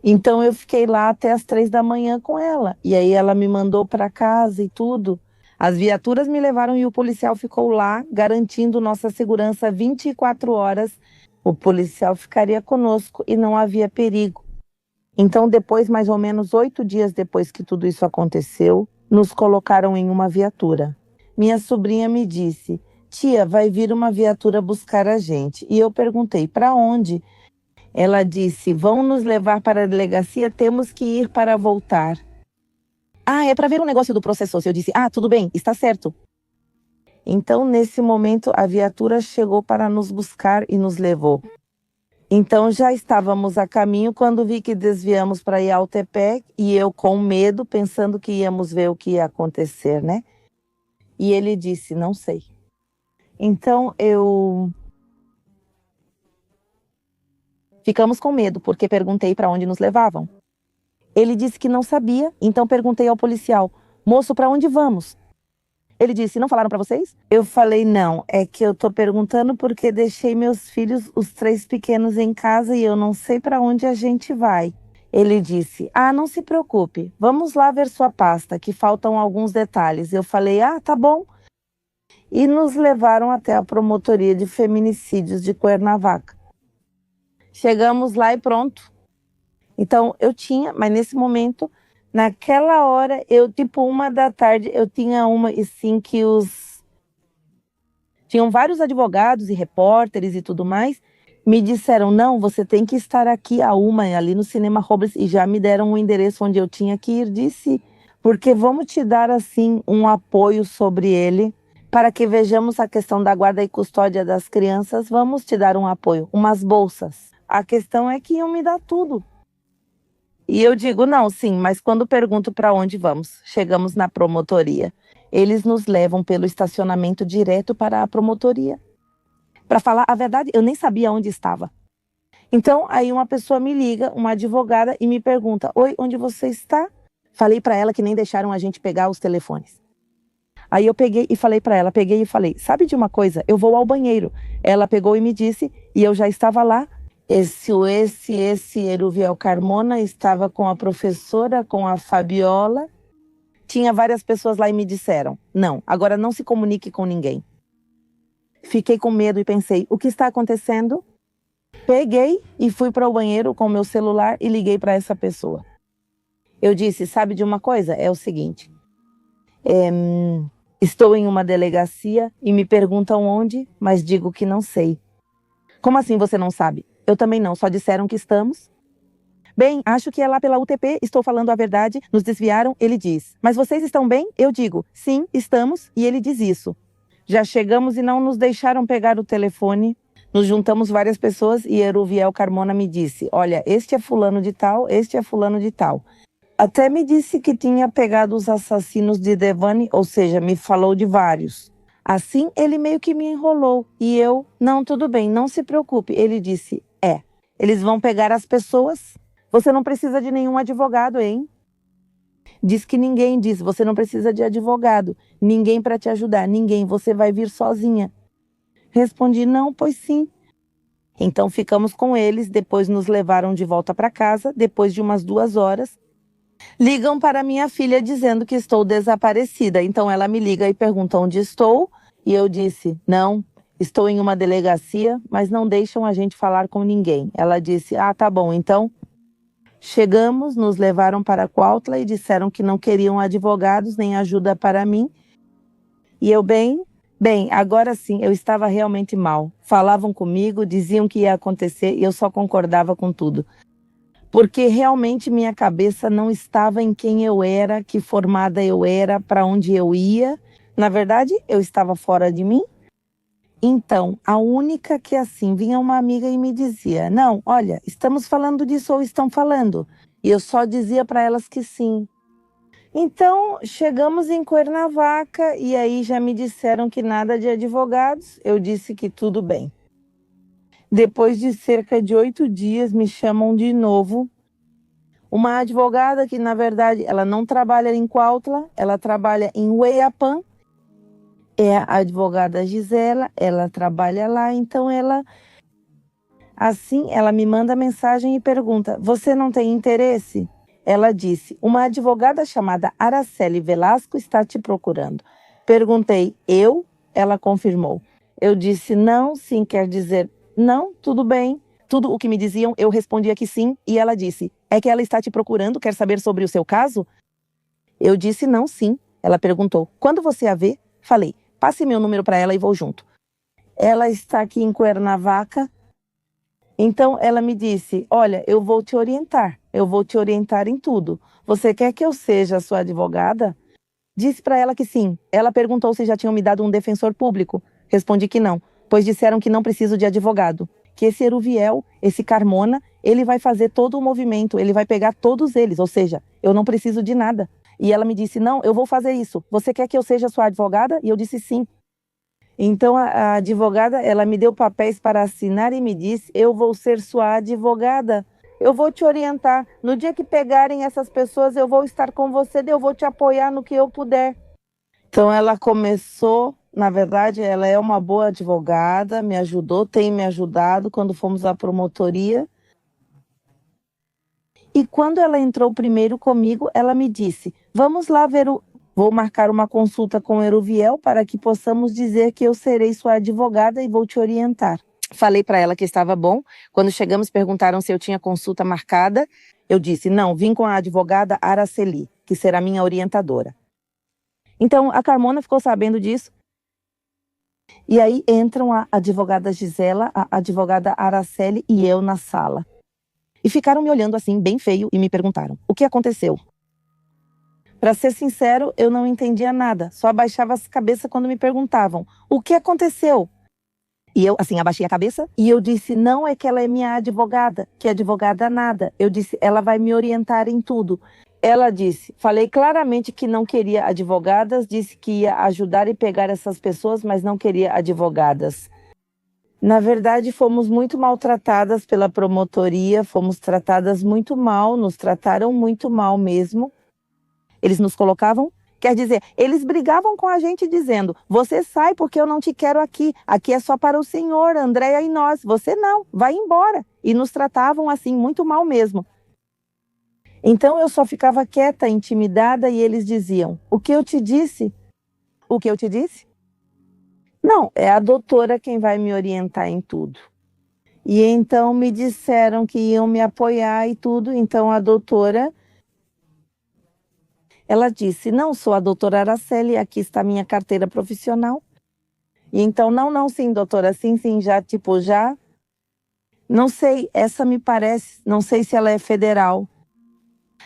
Então, eu fiquei lá até as 3 da manhã com ela. E aí, ela me mandou para casa e tudo. As viaturas me levaram e o policial ficou lá, garantindo nossa segurança 24 horas. O policial ficaria conosco e não havia perigo. Então, depois, mais ou menos 8 dias depois que tudo isso aconteceu, nos colocaram em uma viatura. Minha sobrinha me disse: tia, vai vir uma viatura buscar a gente. E eu perguntei: para onde? Ela disse: vão nos levar para a delegacia, temos que ir para voltar. É para ver o negócio do processo. Eu disse: tudo bem, está certo. Então, nesse momento, a viatura chegou para nos buscar e nos levou. Então, já estávamos a caminho quando vi que desviamos para Yautepec e eu com medo, pensando que íamos ver o que ia acontecer, né? E ele disse: não sei. Então, ficamos com medo, porque perguntei para onde nos levavam. Ele disse que não sabia, então perguntei ao policial: moço, para onde vamos? Ele disse: não falaram para vocês? Eu falei: não, é que eu tô perguntando porque deixei meus filhos, os 3 pequenos, em casa e eu não sei para onde a gente vai. Ele disse: não se preocupe, vamos lá ver sua pasta, que faltam alguns detalhes. Eu falei: tá bom. E nos levaram até a Promotoria de Feminicídios de Cuernavaca. Chegamos lá e pronto. Então, mas nesse momento, naquela hora, tipo 1 da tarde, eu tinha que tinham vários advogados e repórteres e tudo mais, me disseram: não, você tem que estar aqui ali no Cinema Robles, e já me deram o endereço onde eu tinha que ir, disse, porque vamos te dar, assim, um apoio sobre ele, para que vejamos a questão da guarda e custódia das crianças, vamos te dar um apoio, umas bolsas. A questão é que iam me dar tudo. E eu digo: não, sim, mas quando pergunto para onde vamos, chegamos na promotoria. Eles nos levam pelo estacionamento direto para a promotoria. Para falar a verdade, eu nem sabia onde estava. Então, aí uma pessoa me liga, uma advogada, e me pergunta: oi, onde você está? Falei para ela que nem deixaram a gente pegar os telefones. Aí eu peguei e falei para ela, sabe de uma coisa? Eu vou ao banheiro. Ela pegou e me disse, e eu já estava lá, Esse Eruviel Carmona estava com a professora, com a Fabiola. Tinha várias pessoas lá e me disseram, não, agora não se comunique com ninguém. Fiquei com medo e pensei, o que está acontecendo? Peguei e fui para o banheiro com o meu celular e liguei para essa pessoa. Eu disse, sabe de uma coisa? É o seguinte, estou em uma delegacia e me perguntam onde, mas digo que não sei. Como assim você não sabe? Eu também não, só disseram que estamos. Bem, acho que é lá pela UTP, estou falando a verdade, nos desviaram, ele diz. Mas vocês estão bem? Eu digo, sim, estamos, e ele diz isso. Já chegamos e não nos deixaram pegar o telefone, nos juntamos várias pessoas e Eruviel Carmona me disse, olha, este é fulano de tal, este é fulano de tal. Até me disse que tinha pegado os assassinos de Devane, ou seja, me falou de vários. Assim, ele meio que me enrolou, e eu, não, tudo bem, não se preocupe. Ele disse, eles vão pegar as pessoas... Você não precisa de nenhum advogado, hein? Diz que ninguém diz, você não precisa de advogado. Ninguém para te ajudar, ninguém, você vai vir sozinha. Respondi, não, pois sim. Então ficamos com eles, depois nos levaram de volta para casa, depois de umas 2 horas. Ligam para minha filha dizendo que estou desaparecida. Então ela me liga e pergunta onde estou. E eu disse, não, estou em uma delegacia, mas não deixam a gente falar com ninguém. Ela disse, tá bom, então... Chegamos, nos levaram para Cuautla e disseram que não queriam advogados nem ajuda para mim. E eu bem, agora sim, eu estava realmente mal. Falavam comigo, diziam que ia acontecer e eu só concordava com tudo. Porque realmente minha cabeça não estava em quem eu era, que formada eu era, para onde eu ia. Na verdade, eu estava fora de mim. Então, a única que assim, vinha uma amiga e me dizia, não, olha, estamos falando disso ou estão falando? E eu só dizia para elas que sim. Então, chegamos em Cuernavaca e aí já me disseram que nada de advogados, eu disse que tudo bem. Depois de cerca de 8 dias, me chamam de novo. Uma advogada que, na verdade, ela não trabalha em Cuautla, ela trabalha em Ueiapan. É a advogada Gisela, ela trabalha lá, então ela me manda mensagem e pergunta, você não tem interesse? Ela disse, uma advogada chamada Araceli Velasco está te procurando. Perguntei, eu? Ela confirmou. Eu disse, não, sim, quer dizer, não, tudo bem. Tudo o que me diziam, eu respondia que sim, e ela disse, é que ela está te procurando, quer saber sobre o seu caso? Eu disse, não, sim. Ela perguntou, quando você a vê? Falei, passe meu número para ela e vou junto. Ela está aqui em Cuernavaca. Então ela me disse, olha, eu vou te orientar em tudo. Você quer que eu seja a sua advogada? Disse para ela que sim. Ela perguntou se já tinham me dado um defensor público. Respondi que não, pois disseram que não preciso de advogado. Que esse Eruviel, esse Carmona, ele vai fazer todo o movimento, ele vai pegar todos eles, ou seja, eu não preciso de nada. E ela me disse, não, eu vou fazer isso. Você quer que eu seja sua advogada? E eu disse sim. Então a advogada, ela me deu papéis para assinar e me disse, eu vou ser sua advogada. Eu vou te orientar. No dia que pegarem essas pessoas, eu vou estar com você, eu vou te apoiar no que eu puder. Então ela começou, na verdade, ela é uma boa advogada, me ajudou, tem me ajudado quando fomos à promotoria. E quando ela entrou primeiro comigo, ela me disse, vamos lá ver Vou marcar uma consulta com o Eruviel para que possamos dizer que eu serei sua advogada e vou te orientar. Falei para ela que estava bom. Quando chegamos, perguntaram se eu tinha consulta marcada. Eu disse, não, vim com a advogada Araceli, que será minha orientadora. Então, a Carmona ficou sabendo disso. E aí entram a advogada Gisela, a advogada Araceli e eu na sala. E ficaram me olhando assim, bem feio, e me perguntaram, o que aconteceu? Para ser sincero, eu não entendia nada, só abaixava a cabeça quando me perguntavam, o que aconteceu? E eu, assim, abaixei a cabeça e eu disse, não é que ela é minha advogada, que advogada nada. Eu disse, ela vai me orientar em tudo. Ela disse, falei claramente que não queria advogadas, disse que ia ajudar e pegar essas pessoas, mas não queria advogadas. Na verdade, fomos muito maltratadas pela promotoria, fomos tratadas muito mal, nos trataram muito mal mesmo. Eles nos colocavam, quer dizer, eles brigavam com a gente dizendo, você sai porque eu não te quero aqui, aqui é só para o senhor, Andréia e nós, você não, vai embora. e nos tratavam assim muito mal mesmo. Então eu só ficava quieta, intimidada, e eles diziam: "O que eu te disse?" "O que eu te disse?" "Não, é a doutora quem vai me orientar em tudo." E então me disseram que iam me apoiar e tudo, então a doutora, ela disse: "Não, sou a doutora Araceli, aqui está minha carteira profissional." E então: "Não, não, sim, doutora, sim, sim, já, tipo, já." "Não sei, essa me parece, não sei se ela é federal."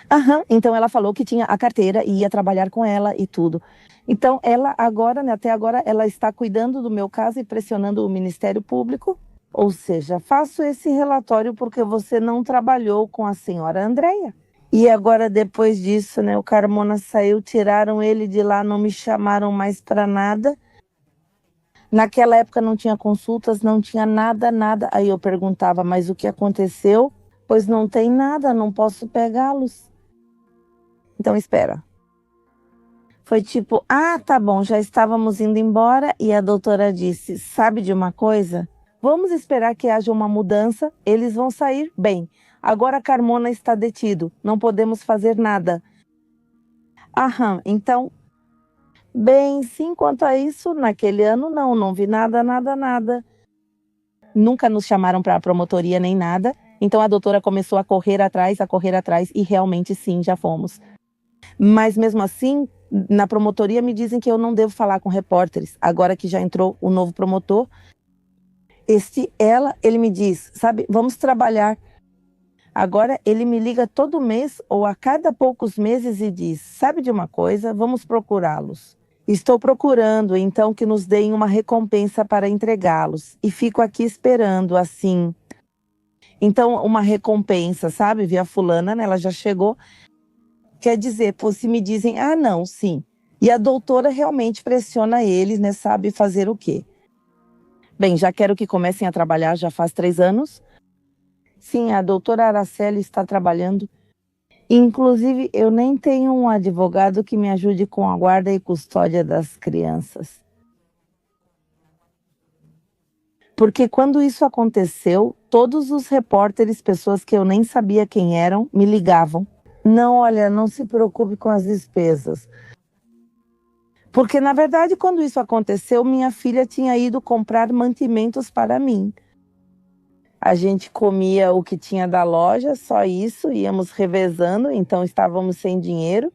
Aham, então ela falou que tinha a carteira e ia trabalhar com ela e tudo. Então ela agora, né, até agora, ela está cuidando do meu caso e pressionando o Ministério Público. Ou seja, faço esse relatório porque você não trabalhou com a senhora Andréia. E agora, depois disso, né, o Carmona saiu, tiraram ele de lá, não me chamaram mais para nada. Naquela época não tinha consultas, não tinha nada, nada. Aí eu perguntava: "Mas o que aconteceu?" "Pois não tem nada, não posso pegá-los." Então espera. Foi tipo: "Ah, tá bom." Já estávamos indo embora e a doutora disse: "Sabe de uma coisa? Vamos esperar que haja uma mudança, eles vão sair bem. Agora Carmona está detido, não podemos fazer nada." "Aham, então." "Bem, sim, quanto a isso, naquele ano não vi nada, nada, nada." Nunca nos chamaram para a promotoria nem nada, então a doutora começou a correr atrás e realmente sim, já fomos. Mas mesmo assim, na promotoria me dizem que eu não devo falar com repórteres, agora que já entrou o novo promotor. Ele me diz: "Sabe, vamos trabalhar." Agora ele me liga todo mês ou a cada poucos meses e diz: "Sabe de uma coisa? Vamos procurá-los. Estou procurando, então, que nos deem uma recompensa para entregá-los. E fico aqui esperando, assim." Então, uma recompensa, sabe? Vi a fulana, né? Ela já chegou. Quer dizer, pô, se me dizem: "Ah, não, sim." E a doutora realmente pressiona eles, né? Sabe fazer o quê? Bem, já quero que comecem a trabalhar, já faz 3 anos. Sim, a doutora Araceli está trabalhando. Inclusive, eu nem tenho um advogado que me ajude com a guarda e custódia das crianças. Porque quando isso aconteceu, todos os repórteres, pessoas que eu nem sabia quem eram, me ligavam. "Não, olha, não se preocupe com as despesas." Porque, na verdade, quando isso aconteceu, minha filha tinha ido comprar mantimentos para mim. A gente comia o que tinha da loja, só isso, íamos revezando, então estávamos sem dinheiro.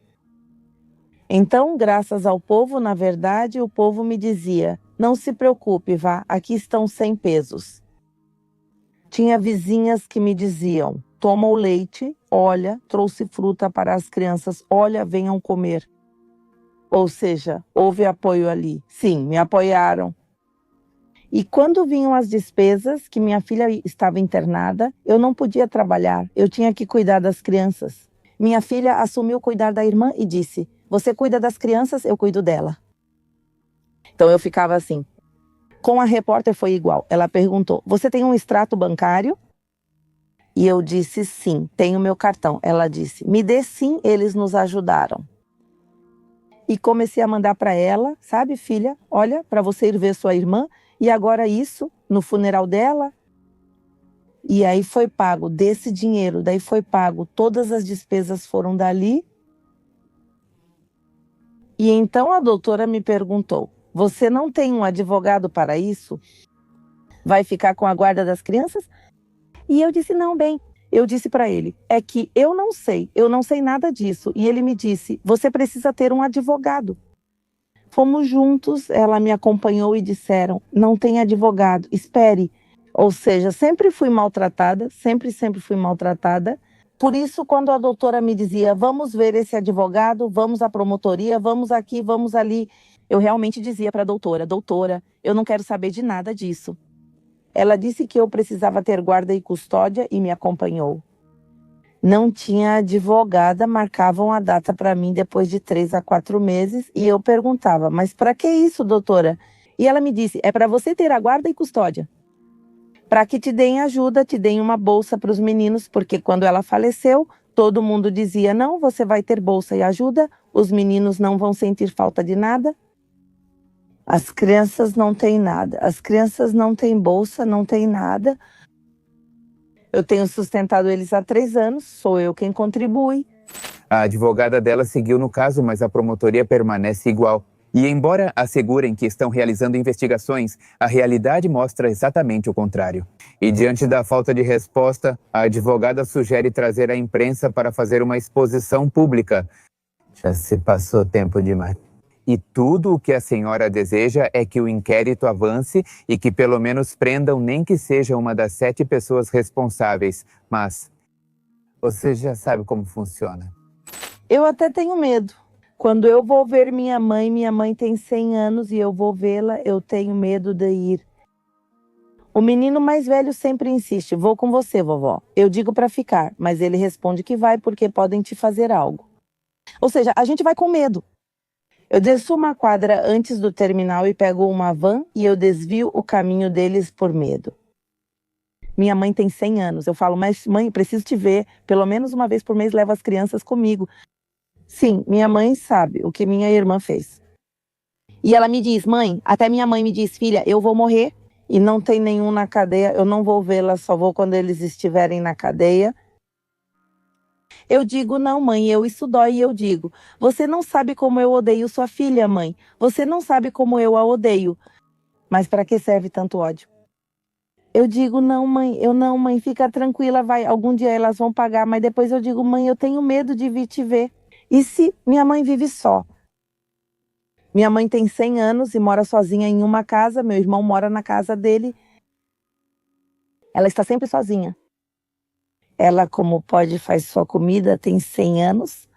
Então, graças ao povo, na verdade, o povo me dizia: "Não se preocupe, vá, aqui estão 100 pesos." Tinha vizinhas que me diziam: "Toma o leite, olha, trouxe fruta para as crianças, olha, venham comer." Ou seja, houve apoio ali. Sim, me apoiaram. E quando vinham as despesas, que minha filha estava internada, eu não podia trabalhar, eu tinha que cuidar das crianças. Minha filha assumiu cuidar da irmã e disse: "Você cuida das crianças, eu cuido dela." Então eu ficava assim. Com a repórter foi igual. Ela perguntou: "Você tem um extrato bancário?" E eu disse: "Sim, tenho meu cartão." Ela disse: "Me dê sim, eles nos ajudaram." E comecei a mandar para ela: "Sabe, filha, olha, para você ir ver sua irmã, e agora isso, no funeral dela." E aí foi pago desse dinheiro, daí foi pago, todas as despesas foram dali. E então a doutora me perguntou: "Você não tem um advogado para isso? Vai ficar com a guarda das crianças?" E eu disse: "Não, bem." Eu disse para ele: "É que eu não sei nada disso." E ele me disse: "Você precisa ter um advogado." Fomos juntos, ela me acompanhou e disseram: "Não tem advogado, espere." Ou seja, sempre fui maltratada, sempre fui maltratada. Por isso, quando a doutora me dizia: "Vamos ver esse advogado, vamos à promotoria, vamos aqui, vamos ali", eu realmente dizia para a doutora: "Doutora, eu não quero saber de nada disso." Ela disse que eu precisava ter guarda e custódia e me acompanhou. Não tinha advogada, marcavam a data para mim depois de 3 a 4 meses e eu perguntava: "Mas para que isso, doutora?" E ela me disse: "É para você ter a guarda e custódia. Para que te deem ajuda, te deem uma bolsa para os meninos, porque quando ela faleceu, todo mundo dizia: 'Não, você vai ter bolsa e ajuda, os meninos não vão sentir falta de nada.' As crianças não têm nada, as crianças não têm bolsa, não têm nada." Eu tenho sustentado eles há 3 anos, sou eu quem contribui. A advogada dela seguiu no caso, mas a promotoria permanece igual. E embora assegurem que estão realizando investigações, a realidade mostra exatamente o contrário. E diante da falta de resposta, a advogada sugere trazer a imprensa para fazer uma exposição pública. Já se passou tempo demais. E tudo o que a senhora deseja é que o inquérito avance e que pelo menos prendam nem que seja uma das 7 pessoas responsáveis. Mas você já sabe como funciona. Eu até tenho medo. Quando eu vou ver minha mãe tem 100 anos e eu vou vê-la, eu tenho medo de ir. O menino mais velho sempre insiste, vou com você, vovó. Eu digo para ficar, mas ele responde que vai porque podem te fazer algo. Ou seja, a gente vai com medo. Eu desço uma quadra antes do terminal e pego uma van e eu desvio o caminho deles por medo. Minha mãe tem 100 anos. Eu falo, mas mãe, preciso te ver. Pelo menos uma vez por mês levo as crianças comigo. Sim, minha mãe sabe o que minha irmã fez. E ela me diz, mãe, até minha mãe me diz, filha, eu vou morrer e não tem nenhum na cadeia, eu não vou vê-la, só vou quando eles estiverem na cadeia. Eu digo, não, mãe, isso dói e eu digo, você não sabe como eu odeio sua filha, mãe. Você não sabe como eu a odeio. Mas para que serve tanto ódio? Eu digo, não, mãe, fica tranquila, vai, algum dia elas vão pagar, mas depois eu digo, mãe, eu tenho medo de vir te ver. E se minha mãe vive só? Minha mãe tem 100 anos e mora sozinha em uma casa, meu irmão mora na casa dele. Ela está sempre sozinha. Ela, como pode, faz sua comida, tem 100 anos.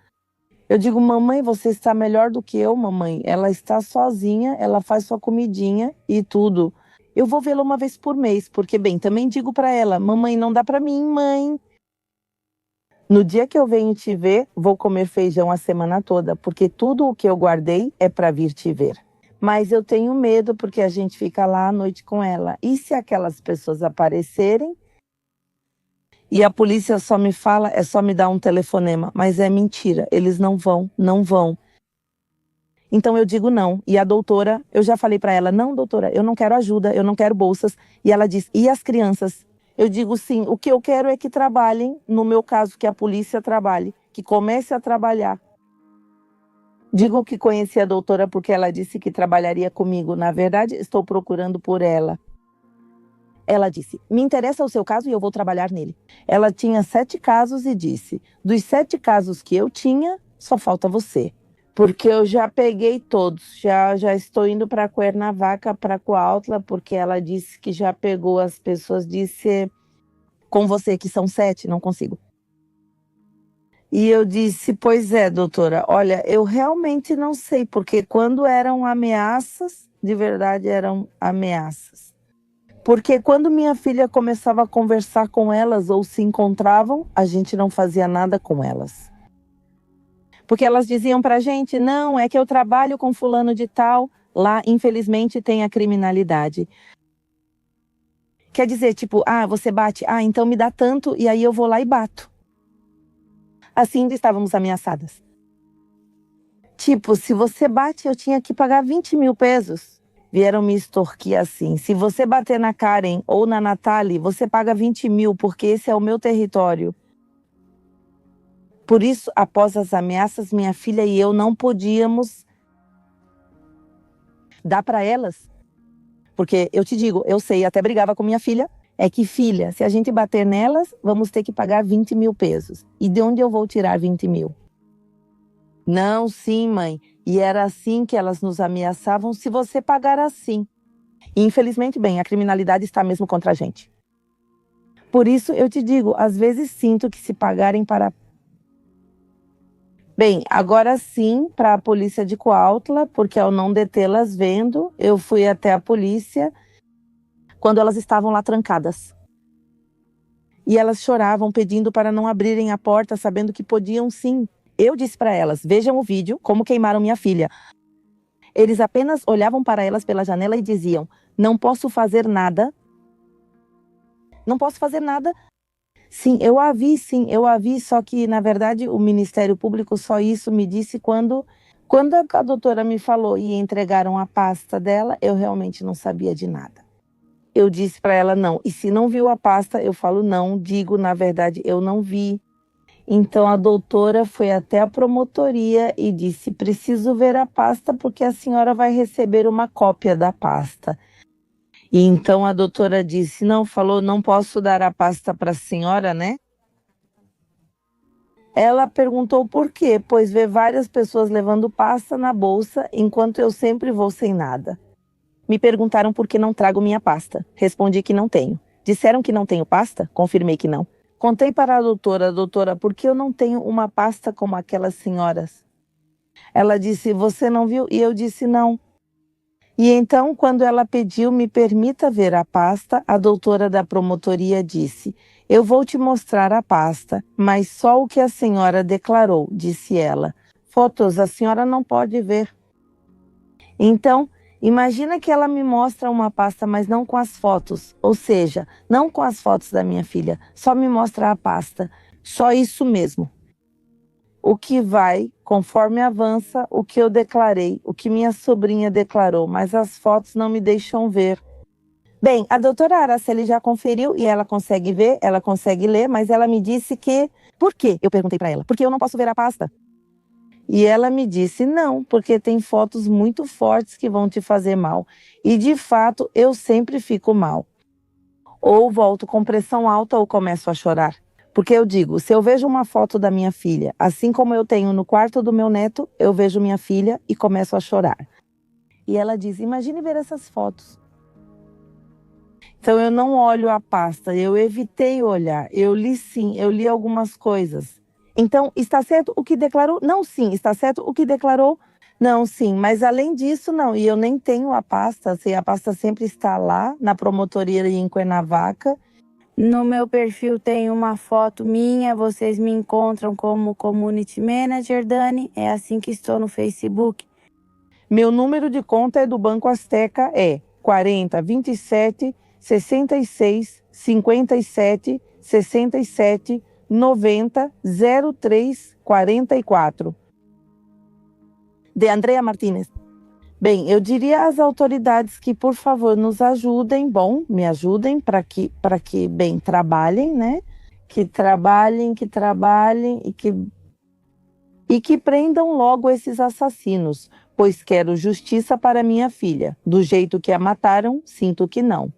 Eu digo, mamãe, você está melhor do que eu, mamãe. Ela está sozinha, ela faz sua comidinha e tudo. Eu vou vê-la uma vez por mês, porque, bem, também digo para ela, mamãe, não dá para mim, mãe. No dia que eu venho te ver, vou comer feijão a semana toda, porque tudo o que eu guardei é para vir te ver. Mas eu tenho medo porque a gente fica lá à noite com ela. E se aquelas pessoas aparecerem e a polícia só me fala, é só me dar um telefonema, mas é mentira, eles não vão. Então eu digo não. E a doutora, eu já falei para ela, não, doutora, eu não quero ajuda, eu não quero bolsas. E ela diz, e as crianças? Eu digo sim, o que eu quero é que trabalhem, no meu caso, que a polícia trabalhe, que comece a trabalhar. Digo que conheci a doutora porque ela disse que trabalharia comigo. Na verdade, estou procurando por ela. Ela disse, me interessa o seu caso e eu vou trabalhar nele. Ela tinha 7 casos e disse, dos 7 casos que eu tinha, só falta você. Porque eu já peguei todos, já estou indo para Cuernavaca, para Cuautla, porque ela disse que já pegou as pessoas, disse, com você que são 7, não consigo. E eu disse, pois é, doutora, olha, eu realmente não sei, porque quando eram ameaças, de verdade eram ameaças. Porque quando minha filha começava a conversar com elas ou se encontravam, a gente não fazia nada com elas. Porque elas diziam pra gente, não, é que eu trabalho com fulano de tal, lá infelizmente tem a criminalidade. Quer dizer, tipo, você bate, então me dá tanto e aí eu vou lá e bato. Assim estávamos ameaçadas. Tipo, se você bate, eu tinha que pagar 20 mil pesos. Vieram me extorquir assim, se você bater na Karen ou na Nathalie, você paga 20 mil, porque esse é o meu território. Por isso, após as ameaças, minha filha e eu não podíamos dar para elas. Porque eu te digo, eu sei, até brigava com minha filha, é que filha, se a gente bater nelas, vamos ter que pagar 20 mil pesos. E de onde eu vou tirar 20 mil? Não, sim, mãe. E era assim que elas nos ameaçavam, se você pagar assim. E infelizmente, bem, a criminalidade está mesmo contra a gente. Por isso, eu te digo, às vezes sinto que se pagarem para... Bem, agora sim, para a polícia de Cuautla, porque ao não detê-las vendo, eu fui até a polícia quando elas estavam lá trancadas. E elas choravam pedindo para não abrirem a porta, sabendo que podiam sim. Eu disse para elas, vejam o vídeo, como queimaram minha filha. Eles apenas olhavam para elas pela janela e diziam, não posso fazer nada. Não posso fazer nada. Sim, eu a vi, só que, na verdade, o Ministério Público só isso me disse quando a doutora me falou e entregaram a pasta dela, eu realmente não sabia de nada. eu disse para ela não. E se não viu a pasta, eu falo não, digo, na verdade, eu não vi. Então a doutora foi até a promotoria e disse: preciso ver a pasta porque a senhora vai receber uma cópia da pasta. E então a doutora disse: não, falou, não posso dar a pasta para a senhora, né? Ela perguntou por quê, pois vê várias pessoas levando pasta na bolsa, enquanto eu sempre vou sem nada. Me perguntaram por que não trago minha pasta. Respondi que não tenho. Disseram que não tenho pasta? Confirmei que não. Contei para a doutora, por que eu não tenho uma pasta como aquelas senhoras? Ela disse: você não viu? E eu disse: não. E então, quando ela pediu, me permita ver a pasta, a doutora da promotoria disse: eu vou te mostrar a pasta, mas só o que a senhora declarou, disse ela. Fotos a senhora não pode ver. Então, imagina que ela me mostra uma pasta, mas não com as fotos, ou seja, não com as fotos da minha filha, só me mostra a pasta, só isso mesmo. O que vai, conforme avança, o que eu declarei, o que minha sobrinha declarou, mas as fotos não me deixam ver. Bem, a doutora Araceli já conferiu e ela consegue ver, ela consegue ler, mas ela me disse que... Por quê? Eu perguntei para ela. Porque eu não posso ver a pasta? E ela me disse: não, porque tem fotos muito fortes que vão te fazer mal. E de fato, eu sempre fico mal. Ou volto com pressão alta ou começo a chorar. Porque eu digo, se eu vejo uma foto da minha filha, assim como eu tenho no quarto do meu neto, eu vejo minha filha e começo a chorar. E ela diz: imagine ver essas fotos. Então eu não olho a pasta, eu evitei olhar. Eu li sim, eu li algumas coisas. Então, está certo o que declarou? Não, sim. Está certo o que declarou? Não, sim. Mas além disso, não. E eu nem tenho a pasta. Assim, a pasta sempre está lá, na promotoria em Cuernavaca. No meu perfil tem uma foto minha, vocês me encontram como Community Manager, Dani. É assim que estou no Facebook. Meu número de conta é do Banco Azteca, é 40 27 66 57 67 90 03 44. De Andrea Martínez. Bem, eu diria às autoridades que, por favor, nos ajudem, me ajudem para que, bem, trabalhem, né? Que trabalhem e que prendam logo esses assassinos, pois quero justiça para minha filha. Do jeito que a mataram, sinto que não.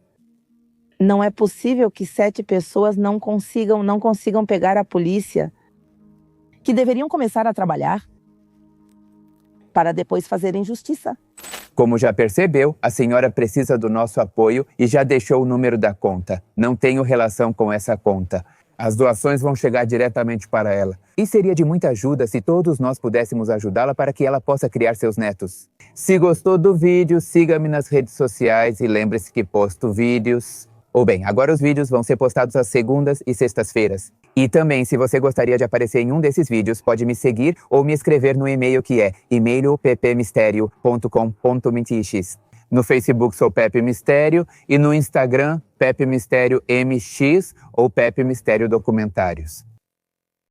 Não é possível que 7 pessoas não consigam pegar a polícia, que deveriam começar a trabalhar para depois fazerem justiça. Como já percebeu, a senhora precisa do nosso apoio e já deixou o número da conta. Não tenho relação com essa conta. As doações vão chegar diretamente para ela. E seria de muita ajuda se todos nós pudéssemos ajudá-la para que ela possa criar seus netos. Se gostou do vídeo, siga-me nas redes sociais e lembre-se que posto vídeos... Ou bem, agora os vídeos vão ser postados às segundas e sextas-feiras. E também, se você gostaria de aparecer em um desses vídeos, pode me seguir ou me escrever no e-mail que é emailpepemistério.com.mtx. No Facebook sou Pepe Mistério e no Instagram Pepe Mistério MX ou Pepe Mistério Documentários.